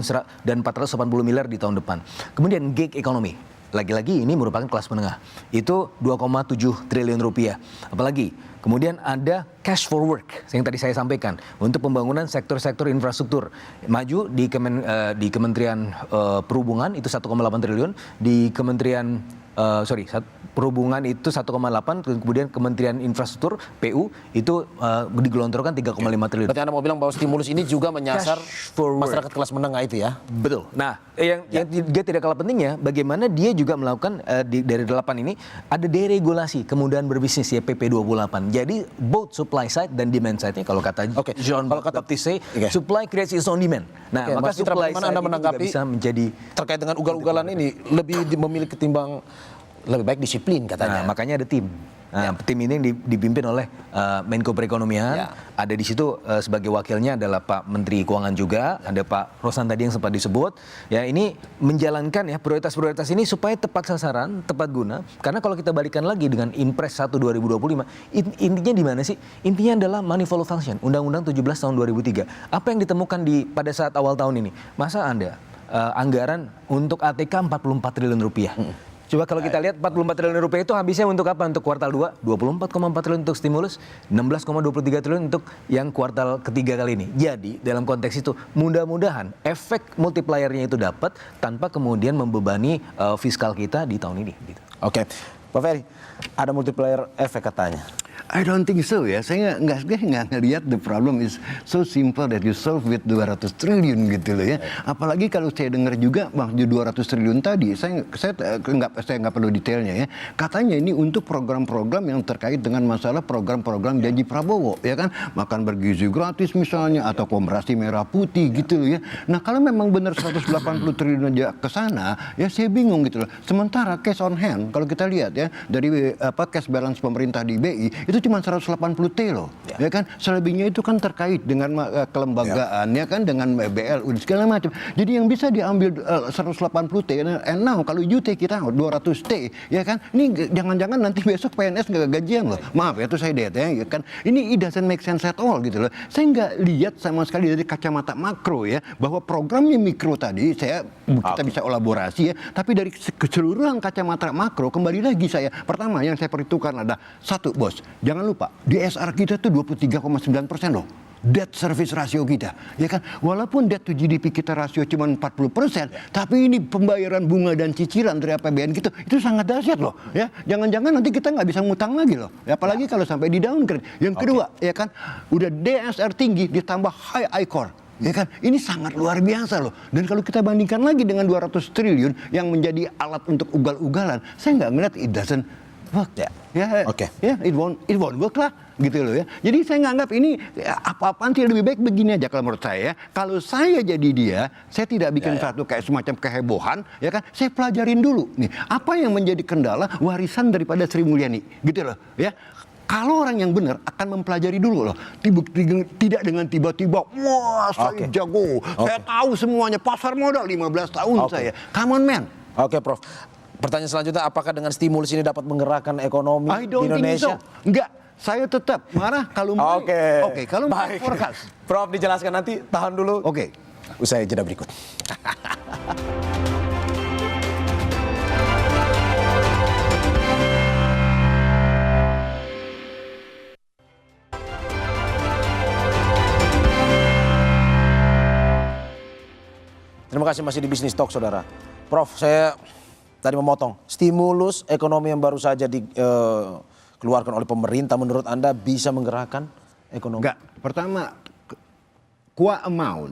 480 miliar di tahun depan. Kemudian gig economy, lagi-lagi ini merupakan kelas menengah, itu 2,7 triliun rupiah. Apalagi kemudian ada cash for work yang tadi saya sampaikan untuk pembangunan sektor-sektor infrastruktur maju di Kementerian Perhubungan itu 1,8 triliun, di Kementerian Perhubungan itu 1,8, kemudian Kementerian Infrastruktur PU itu digelontorkan 3,5 triliun. Berarti Anda mau bilang bahwa stimulus ini juga menyasar masyarakat kelas menengah itu ya? Betul. Nah, yang dia tidak kalah pentingnya, bagaimana dia juga melakukan dari 8 ini ada deregulasi kemudahan berbisnis ya PP 28. Jadi both supply side dan demand side-nya kalau kata John Baptiste say, supply creates its own demand. Nah, maka supply side Anda ini juga bisa menjadi terkait dengan ugal-ugalan ini lebih memilih ketimbang lebih baik disiplin katanya. Nah, makanya ada tim. Nah, tim ini yang dipimpin oleh Menko Perekonomian. Ada di situ sebagai wakilnya adalah Pak Menteri Keuangan juga, ada Pak Rosan tadi yang sempat disebut. Ya, ini menjalankan ya prioritas-prioritas ini supaya tepat sasaran, tepat guna. Karena kalau kita balikan lagi dengan Impres 1 2025, intinya di mana sih? Intinya adalah money follow function, Undang-Undang 17 tahun 2003. Apa yang ditemukan pada saat awal tahun ini? Masa Anda anggaran untuk ATK 44 triliun rupiah. Coba kalau kita lihat 44 triliun rupiah itu habisnya untuk apa? Untuk kuartal 2, 24,4 triliun untuk stimulus, 16,23 triliun untuk yang kuartal ketiga kali ini. Jadi dalam konteks itu mudah-mudahan efek multipliernya itu dapat tanpa kemudian membebani fiskal kita di tahun ini. Gitu. Oke, Pak Ferry, ada multiplier efek katanya. I don't think so ya. Saya nggak ngelihat the problem is so simple that you solve with 200 triliun gitu loh ya. Apalagi kalau saya dengar juga bang 200 triliun tadi, saya nggak perlu detailnya ya. Katanya ini untuk program-program yang terkait dengan masalah program-program janji Prabowo ya kan, makan bergizi gratis misalnya atau komerasi merah putih gitu loh ya. Nah kalau memang benar 180 triliun aja ke sana, ya saya bingung gitu loh. Sementara cash on hand kalau kita lihat ya dari cash balance pemerintah di BI itu cuma 180 T loh, ya kan. Selebihnya itu kan terkait dengan kelembagaan, ya kan, dengan BLU segala macam. Jadi yang bisa diambil 180 T, and now kalau UT kita 200 T, ya kan. Ini jangan-jangan nanti besok PNS nggak gajian loh. Maaf ya, itu saya lihat ya kan. Ini it doesn't make sense at all gitu loh. Saya nggak lihat sama sekali dari kacamata makro ya, bahwa programnya mikro tadi kita bisa elaborasi ya, tapi dari keseluruhan kacamata makro kembali lagi pertama yang saya perhitungkan ada satu, bos. Jangan lupa, DSR kita tuh 23,9% loh. Debt service ratio kita, ya kan. Walaupun debt to GDP kita rasio cuma 40%, tapi ini pembayaran bunga dan cicilan dari APBN gitu, itu sangat dahsyat loh, ya. Jangan-jangan nanti kita nggak bisa ngutang lagi loh, ya, apalagi kalau sampai di downgrade. Yang kedua, ya kan, udah DSR tinggi ditambah high ICOR. Ya kan, ini sangat luar biasa loh. Dan kalau kita bandingkan lagi dengan 200 triliun yang menjadi alat untuk ugal-ugalan, saya nggak ngeliat it doesn't work. Ya, Oke. ya, it won't work lah, gitu loh ya. Jadi saya nganggap ini apa-apaan sih lebih baik begini aja kalau menurut saya. Kalau saya jadi dia, saya tidak bikin satu kayak semacam kehebohan, ya kan? Saya pelajarin dulu nih, apa yang menjadi kendala warisan daripada Sri Mulyani, gitu loh, ya. Kalau orang yang benar akan mempelajari dulu loh, tidak dengan tiba-tiba, wah saya jago, saya tahu semuanya, pasar modal 15 tahun saya. Come on man. Oke, Prof. Pertanyaan selanjutnya, apakah dengan stimulus ini dapat menggerakkan ekonomi I di don't Indonesia? think so. Enggak, saya tetap marah kalau Oke, kalau baik. forecast. Prof, dijelaskan nanti, tahan dulu. Oke. Usai jeda berikut. Terima kasih masih di Bisnis Talk, saudara. Prof, saya tadi memotong. Stimulus ekonomi yang baru saja dikeluarkan oleh pemerintah, menurut Anda bisa menggerakkan ekonomi? Enggak. Pertama, qua amount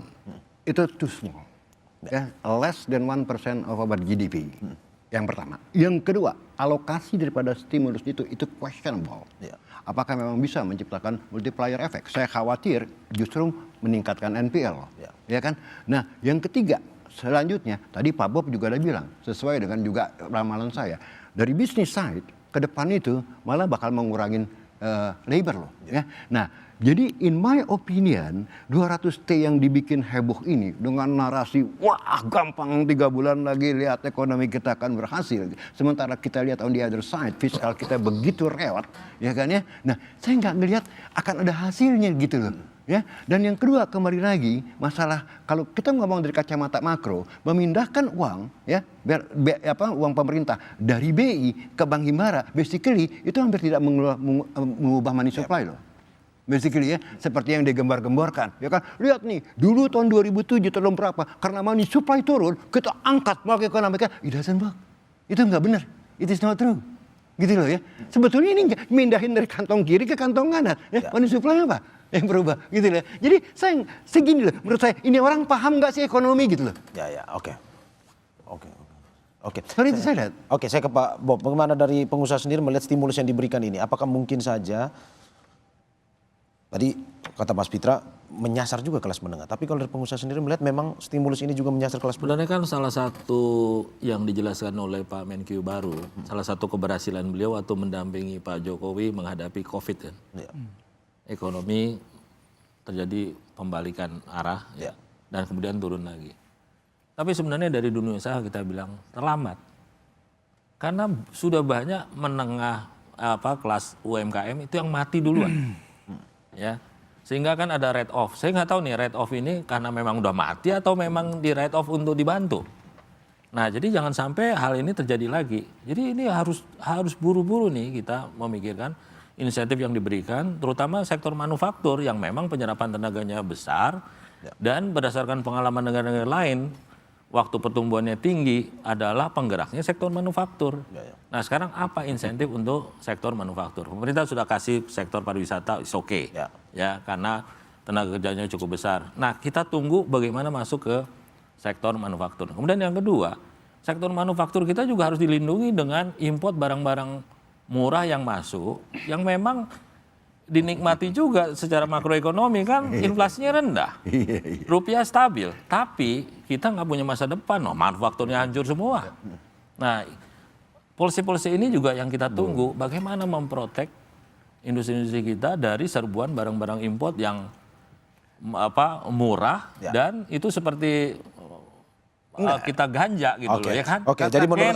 itu too small. Ya, less than 1% of our GDP. Yang pertama. Yang kedua, alokasi daripada stimulus itu questionable. Ya. Apakah memang bisa menciptakan multiplier effect? Saya khawatir justru meningkatkan NPL. Ya kan? Nah, yang ketiga, selanjutnya, tadi Pak Bob juga ada bilang, sesuai dengan juga ramalan saya, dari bisnis side ke depan itu malah bakal mengurangin labor loh. Ya. Nah, jadi in my opinion 200T yang dibikin heboh ini dengan narasi wah gampang 3 bulan lagi lihat ekonomi kita akan berhasil. Sementara kita lihat on the other side fiskal kita begitu rewat, ya kan ya. Nah, saya nggak ngelihat akan ada hasilnya gitu loh. Ya, dan yang kedua kembali lagi masalah kalau kita ngomong dari kacamata makro, memindahkan uang ya uang pemerintah dari BI ke Bank Himbara basically itu hampir tidak mengubah money supply loh. Basically ya, seperti yang digembar-gemborkan, ya kan? Lihat nih, dulu tahun 2007 tahun berapa, karena money supply turun, kita angkat market ekonomi, it doesn't work. Itu nggak benar, it is not true. Gitu loh ya. Sebetulnya ini mindahin dari kantong kiri ke kantong kanan, ya. Money supply apa yang berubah, gitu loh. Jadi saya segini loh, menurut saya ini orang paham nggak sih ekonomi gitu loh. Ya, oke. Sorry to say that. Oke, saya ke Pak Bob. Bagaimana dari pengusaha sendiri melihat stimulus yang diberikan ini? Apakah mungkin saja tadi kata Mas Pitra menyasar juga kelas menengah. Tapi kalau dari pengusaha sendiri melihat memang stimulus ini juga menyasar kelas menengah. Sebenarnya kan salah satu yang dijelaskan oleh Pak Menkyu baru, salah satu keberhasilan beliau waktu mendampingi Pak Jokowi menghadapi COVID kan. Ya. Ekonomi terjadi pembalikan arah ya, dan kemudian turun lagi. Tapi sebenarnya dari dunia usaha kita bilang terlambat. Karena sudah banyak menengah kelas UMKM itu yang mati duluan. Ya, sehingga kan ada write off. Saya nggak tahu nih write off ini karena memang udah mati atau memang di write off untuk dibantu. Nah, jadi jangan sampai hal ini terjadi lagi. Jadi ini harus buru-buru nih kita memikirkan insentif yang diberikan, terutama sektor manufaktur yang memang penyerapan tenaganya besar dan berdasarkan pengalaman negara-negara lain, waktu pertumbuhannya tinggi adalah penggeraknya sektor manufaktur. Nah, sekarang apa insentif untuk sektor manufaktur? Pemerintah sudah kasih sektor pariwisata, is okay. Ya, karena tenaga kerjanya cukup besar. Nah, kita tunggu bagaimana masuk ke sektor manufaktur. Kemudian yang kedua, sektor manufaktur kita juga harus dilindungi dengan import barang-barang murah yang masuk, yang memang dinikmati juga secara makroekonomi kan inflasinya rendah, rupiah stabil, tapi kita nggak punya masa depan, manufakturnya hancur semua. Nah, polisi-polisi ini juga yang kita tunggu, bagaimana memprotek industri-industri kita dari serbuan barang-barang import yang murah dan itu seperti kita ganja gitu loh ya kan. Oke, jadi menurut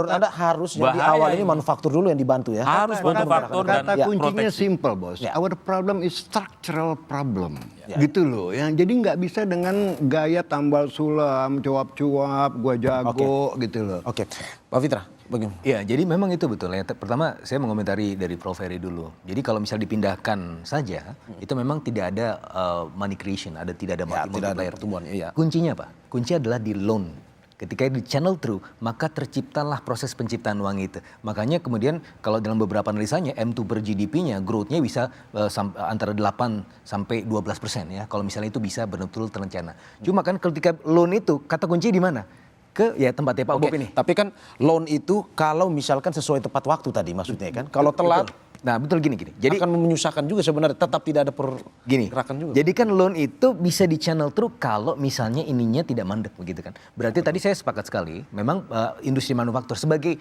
Anda harusnya di awal ini manufaktur dulu yang dibantu ya. Harus manufaktur dan kata kuncinya simple bos. Our problem is structural problem. Gitu loh. Yang jadi nggak bisa dengan gaya tambal sulam, cuap-cuap, gua jago gitu loh. Oke, Pak Fitra, bagaimana? Ya, jadi memang itu betul ya. Pertama saya mengomentari dari Prof. Ferry dulu. Jadi kalau misal dipindahkan saja, itu memang tidak ada money creation, tidak ada multiplier. Pertumbuhan. Iya. Kuncinya apa? Kunci adalah di loan. Ketika di channel through, maka terciptalah proses penciptaan uang itu. Makanya kemudian kalau dalam beberapa analisanya M2 per GDP-nya growth-nya bisa antara 8 sampai 12% ya. Kalau misalnya itu bisa betul-betul terencana. Cuma kan ketika loan itu kata kunci di mana? ke ya tempatnya Pak Bob ini. Tapi kan loan itu kalau misalkan sesuai tepat waktu tadi maksudnya kan. Kalau telat Nah betul gini. Jadi akan menyusahkan juga sebenarnya, tetap tidak ada pergerakan juga. Jadi kan loan itu bisa di channel through kalau misalnya ininya tidak mandek begitu kan. Berarti tadi saya sepakat sekali, memang industri manufaktur sebagai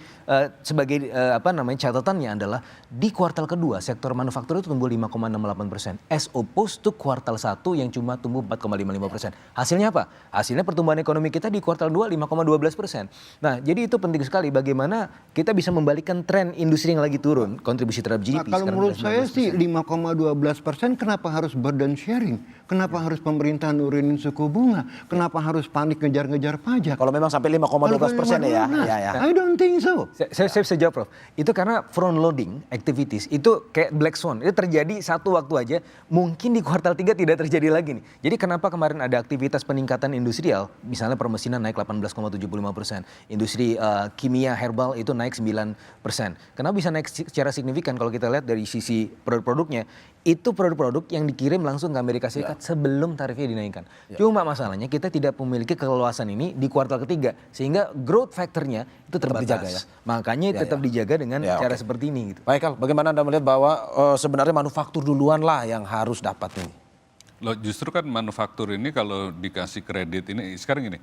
catatannya adalah di kuartal kedua sektor manufaktur itu tumbuh 5,68% as opposed to kuartal 1 yang cuma tumbuh 4,55%. Hasilnya apa? Hasilnya pertumbuhan ekonomi kita di kuartal 2 5,12%. Nah, jadi itu penting sekali bagaimana kita bisa membalikkan tren industri yang lagi turun, kontribusi terhadap GDP. Nah, kalau menurut saya sih 5,12% kenapa harus burden sharing? Kenapa harus pemerintah nurunin suku bunga? Kenapa harus panik ngejar-ngejar pajak? Kalau memang sampai 5,12% ya. I don't think so. Saya bisa jawab, Prof. Itu karena front loading activities itu kayak black swan. Itu terjadi satu waktu aja, mungkin di kuartal 3 tidak terjadi lagi nih. Jadi kenapa kemarin ada aktivitas peningkatan industrial, misalnya permesinan naik 18,75%, industri kimia herbal itu naik 9%. Kenapa bisa naik secara signifikan kalau kita lihat dari sisi produk-produknya? Itu produk-produk yang dikirim langsung ke Amerika Serikat sebelum tarifnya dinaikkan. Cuma masalahnya kita tidak memiliki keluasan ini di kuartal ketiga, sehingga growth factornya itu terbatas. Dijaga, ya? Makanya tetap dijaga dengan cara seperti ini. Gitu. Baik, Al, bagaimana Anda melihat bahwa sebenarnya manufaktur duluan lah yang harus dapat ini? Loh, justru kan manufaktur ini kalau dikasih kredit ini, sekarang gini,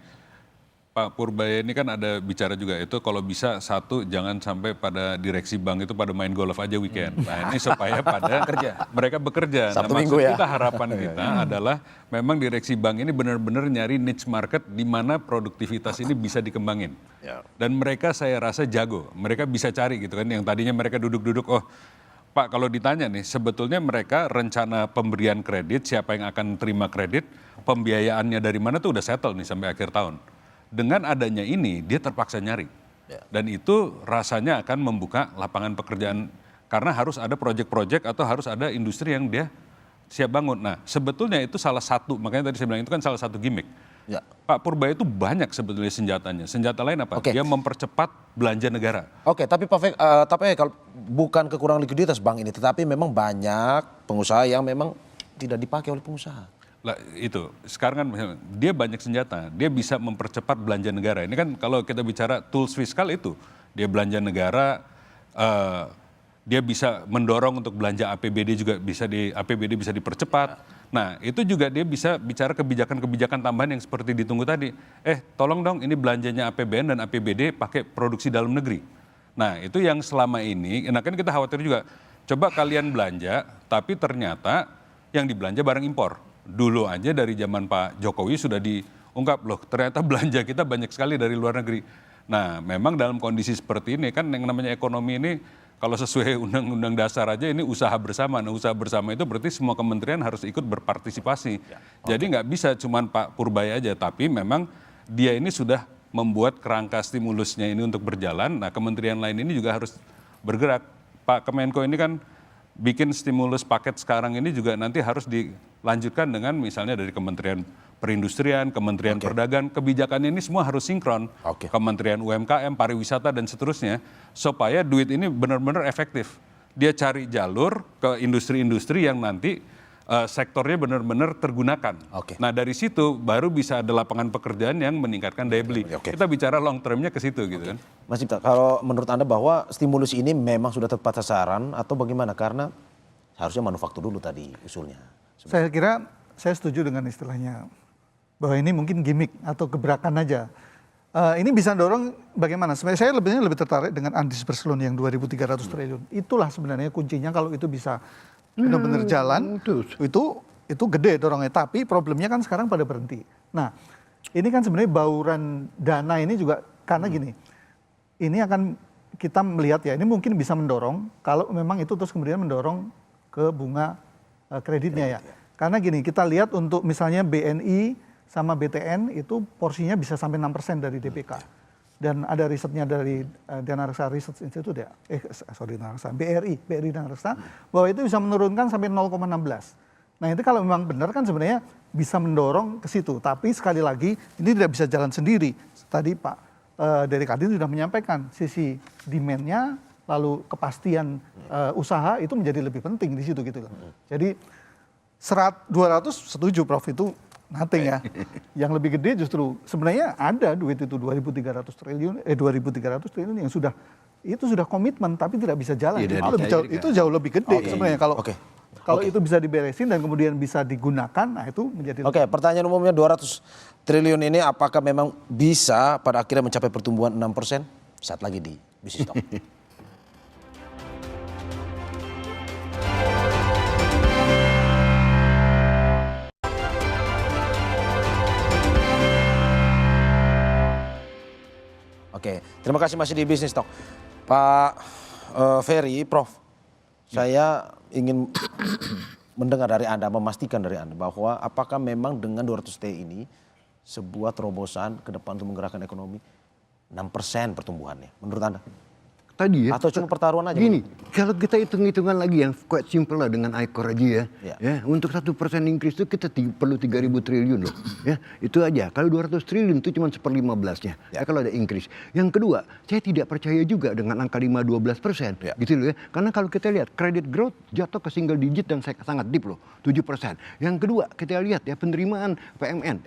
Pak Purbaya ini kan ada bicara juga itu kalau bisa satu jangan sampai pada direksi bank itu pada main golf aja weekend. Nah ini supaya pada mereka bekerja. Sabtu Nah Minggu maksud ya. kita harapan kita adalah memang direksi bank ini benar-benar nyari niche market di mana produktivitas ini bisa dikembangin. Dan mereka saya rasa jago, mereka bisa cari gitu kan yang tadinya mereka duduk-duduk Pak kalau ditanya nih sebetulnya mereka rencana pemberian kredit siapa yang akan terima kredit pembiayaannya dari mana tuh udah settle nih sampai akhir tahun. Dengan adanya ini dia terpaksa nyari dan itu rasanya akan membuka lapangan pekerjaan karena harus ada proyek-proyek atau harus ada industri yang dia siap bangun. Nah sebetulnya itu salah satu, makanya tadi saya bilang itu kan salah satu gimmick. Pak Purbaya itu banyak sebetulnya senjatanya. Senjata lain apa? Dia mempercepat belanja negara. Tapi kalau bukan kekurangan likuiditas bank ini, tetapi memang banyak pengusaha yang memang tidak dipakai oleh pengusaha. Lah itu, sekarang kan dia banyak senjata, dia bisa mempercepat belanja negara. Ini kan kalau kita bicara tools fiskal itu, dia belanja negara, dia bisa mendorong untuk belanja APBD juga APBD bisa dipercepat. Nah itu juga dia bisa bicara kebijakan-kebijakan tambahan yang seperti ditunggu tadi. Tolong dong ini belanjanya APBN dan APBD pakai produksi dalam negeri. Nah itu yang selama ini, nah kan kita khawatir juga, coba kalian belanja tapi ternyata yang dibelanja barang impor. Dulu aja dari zaman Pak Jokowi sudah diungkap loh ternyata belanja kita banyak sekali dari luar negeri. Nah memang dalam kondisi seperti ini kan yang namanya ekonomi ini kalau sesuai undang-undang dasar aja ini usaha bersama. Nah usaha bersama itu berarti semua kementerian harus ikut berpartisipasi. Jadi nggak bisa cuman Pak Purbaya aja tapi memang dia ini sudah membuat kerangka stimulusnya ini untuk berjalan. Nah kementerian lain ini juga harus bergerak. Pak Kemenko ini kan bikin stimulus paket sekarang ini juga nanti harus dilanjutkan dengan misalnya dari Kementerian Perindustrian, Kementerian Perdagangan, kebijakannya ini semua harus sinkron. Kementerian UMKM, Pariwisata dan seterusnya supaya duit ini benar-benar efektif. Dia cari jalur ke industri-industri yang nanti sektornya benar-benar tergunakan. Nah dari situ baru bisa ada lapangan pekerjaan yang meningkatkan daya beli. Kita bicara long termnya ke situ gitu kan. Mas Cipta, kalau menurut Anda bahwa stimulus ini memang sudah tepat sasaran atau bagaimana? Karena harusnya manufaktur dulu tadi usulnya. Saya kira saya setuju dengan istilahnya bahwa ini mungkin gimmick atau gebrakan aja. Ini bisa dorong bagaimana? Sebenarnya saya lebih tertarik dengan undisbursed loan yang 2.300 triliun. Itulah sebenarnya kuncinya kalau itu bisa benar-benar jalan, itu gede dorongnya. Tapi problemnya kan sekarang pada berhenti. Nah, ini kan sebenarnya bauran dana ini juga karena gini. Ini akan kita melihat ya, ini mungkin bisa mendorong kalau memang itu terus kemudian mendorong ke bunga kreditnya ya. Karena gini, kita lihat untuk misalnya BNI sama BTN itu porsinya bisa sampai 6% dari DPK. Dan ada risetnya dari Dana Reksa Research Institute ya, BRI Dana Reksa, bahwa itu bisa menurunkan sampai 0,16. Nah itu kalau memang benar kan sebenarnya bisa mendorong ke situ. Tapi sekali lagi ini tidak bisa jalan sendiri. Tadi Pak dari Kadin sudah menyampaikan sisi demand-nya, lalu kepastian usaha itu menjadi lebih penting di situ gitu loh. Jadi 200 setuju Prof itu nothing ya. Yang lebih gede justru sebenarnya ada duit itu 2.300 triliun yang sudah komitmen tapi tidak bisa jalan. Itu jauh lebih gede sebenarnya kalau itu bisa diberesin dan kemudian bisa digunakan, nah itu menjadi. Oke, pertanyaan umumnya 200 triliun ini apakah memang bisa pada akhirnya mencapai pertumbuhan 6%? Saat lagi di Bisnis Talk. Oke, terima kasih masih di Bisnis Talk. Pak Ferry, Prof, saya ingin mendengar dari Anda, memastikan dari Anda bahwa apakah memang dengan 200T ini sebuah terobosan ke depan untuk menggerakkan ekonomi 6% pertumbuhannya menurut Anda? Tadi ya. Atau cuma pertaruhan aja? Gini, kalau kita hitung-hitungan lagi yang quite simple lah dengan ICOR aja Ya. ya. Untuk 1% increase itu kita perlu 3.000 triliun loh. Ya, itu aja. Kalau 200 triliun itu cuma 1/15-nya. Ya, kalau ada increase. Yang kedua, saya tidak percaya juga dengan angka 5-12%. Ya. Gitu loh ya. Karena kalau kita lihat credit growth jatuh ke single digit dan sangat deep loh, 7%. Yang kedua, kita lihat ya penerimaan PMN,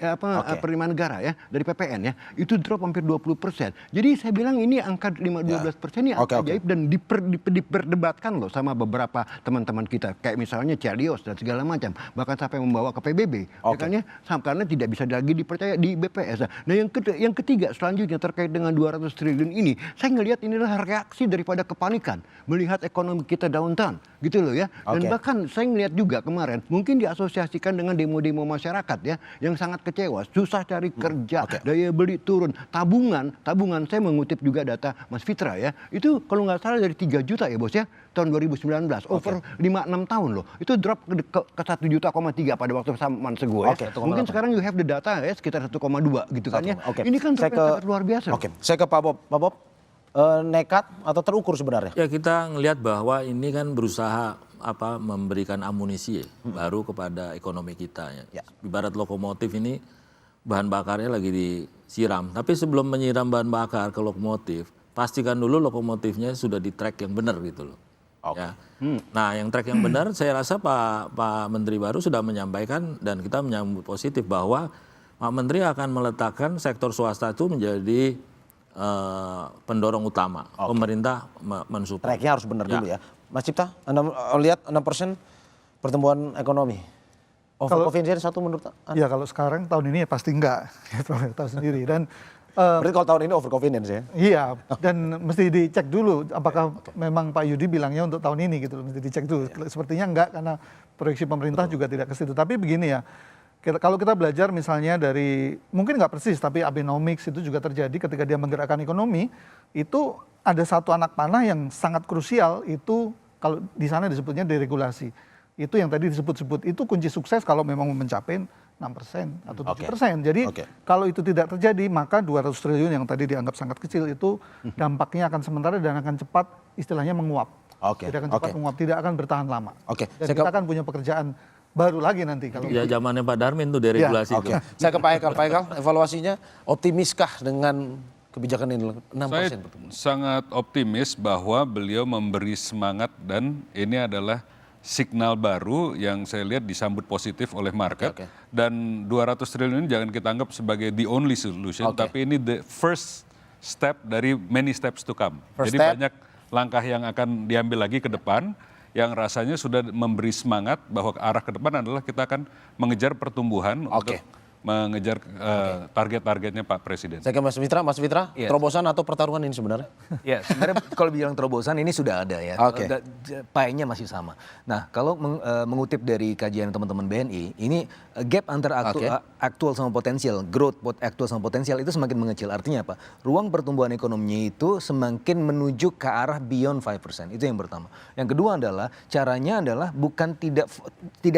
penerimaan negara ya dari PPN ya, itu drop hampir 20%. Jadi saya bilang ini angka 5-12% ini ajaib dan diperdebatkan loh sama beberapa teman-teman kita kayak misalnya Celios dan segala macam, bahkan sampai membawa ke PBB makanya karena tidak bisa lagi dipercaya di BPS. Nah yang ketiga selanjutnya terkait dengan 200 triliun ini, saya ngelihat inilah reaksi daripada kepanikan melihat ekonomi kita downturn gitu loh ya. Dan bahkan saya ngelihat juga kemarin mungkin diasosiasikan dengan demo-demo masyarakat ya yang sangat kecewa, susah cari kerja, daya beli turun, tabungan saya mengutip juga data Mas Fitra ya, itu kalau nggak salah dari 3 juta ya bos ya, tahun 2019, over 5-6 tahun loh. Itu drop ke 1,3 juta pada waktu zaman segue ya. Mungkin sekarang you have the data ya, sekitar 1,2 gitu kan ya. Ini kan sangat luar biasa. Saya ke Pak Bob. Pak Bob, nekat atau terukur sebenarnya? Ya kita ngelihat bahwa ini kan berusaha memberikan amunisi baru kepada ekonomi kita ya. Ibarat lokomotif ini bahan bakarnya lagi disiram. Tapi sebelum menyiram bahan bakar ke lokomotif, pastikan dulu lokomotifnya sudah di track yang benar gitu loh. Ya. Nah yang track yang benar saya rasa Pak Menteri baru sudah menyampaikan dan kita menyambut positif bahwa Pak Menteri akan meletakkan sektor swasta itu menjadi pendorong utama. Pemerintah mensupport. Tracknya harus benar dulu ya. Mas Cipta, Anda lihat 6% pertumbuhan ekonomi. Over confidence satu menurut Anda? Ya kalau sekarang tahun ini ya pasti enggak. Tahu sendiri. Dan berarti kalau tahun ini over confidence ya? Iya, dan mesti dicek dulu apakah memang Pak Yudi bilangnya untuk tahun ini gitu, mesti dicek dulu. Sepertinya enggak karena proyeksi pemerintah juga tidak ke situ. Tapi begini ya, kalau kita belajar misalnya dari, mungkin nggak persis, tapi Abenomics itu juga terjadi ketika dia menggerakkan ekonomi, itu ada satu anak panah yang sangat krusial, itu kalau di sana disebutnya deregulasi. Itu yang tadi disebut-sebut, itu kunci sukses kalau memang mencapai 6% atau 7%. Jadi kalau itu tidak terjadi, maka 200 triliun yang tadi dianggap sangat kecil itu dampaknya akan sementara dan akan cepat istilahnya menguap. Tidak akan cepat menguap, tidak akan bertahan lama. Dan kita akan punya pekerjaan baru lagi nanti. Kalau ya zamannya Pak Darmin tuh deregulasi. Saya ke Pak Ekal, evaluasinya optimiskah dengan kebijakan ini 6%? Saya sangat optimis bahwa beliau memberi semangat dan ini adalah signal baru yang saya lihat disambut positif oleh market. Dan 200 triliun ini jangan kita anggap sebagai the only solution, tapi ini the first step dari many steps to come. Jadi banyak langkah yang akan diambil lagi ke depan yang rasanya sudah memberi semangat bahwa arah ke depan adalah kita akan mengejar pertumbuhan untuk mengejar target-targetnya Pak Presiden. Saya ke Mas Fitra, terobosan atau pertarungan ini sebenarnya? Ya, sebenarnya kalau bilang terobosan ini sudah ada ya. Pie-nya masih sama. Nah, kalau mengutip dari kajian teman-teman BNI, ini gap antara aktual sama potensial, growth aktual sama potensial itu semakin mengecil. Artinya apa? Ruang pertumbuhan ekonominya itu semakin menuju ke arah beyond 5%. Itu yang pertama. Yang kedua adalah caranya adalah bukan tidak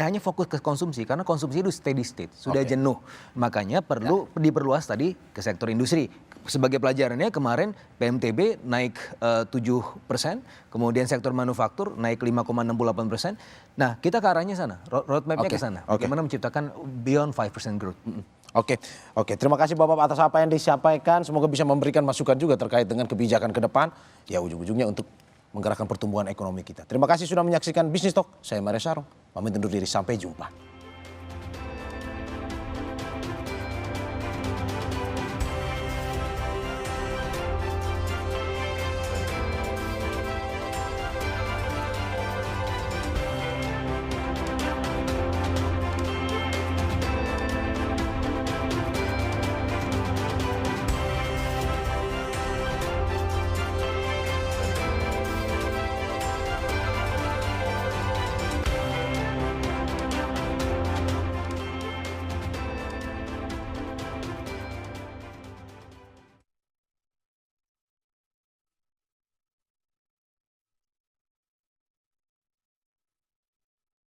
hanya fokus ke konsumsi, karena konsumsi itu steady state, sudah jenuh. Makanya perlu diperluas tadi ke sektor industri. Sebagai pelajarannya kemarin PMTB naik 7%, kemudian sektor manufaktur naik 5,68%. Nah kita ke arahnya sana, roadmapnya ke sana. Bagaimana menciptakan beyond 5% growth. Oke. Terima kasih Bapak atas apa yang disampaikan. Semoga bisa memberikan masukan juga terkait dengan kebijakan ke depan. Ya ujung-ujungnya untuk menggerakkan pertumbuhan ekonomi kita. Terima kasih sudah menyaksikan Bisnis Talk. Saya Maria Sarong, pamit undur diri, sampai jumpa.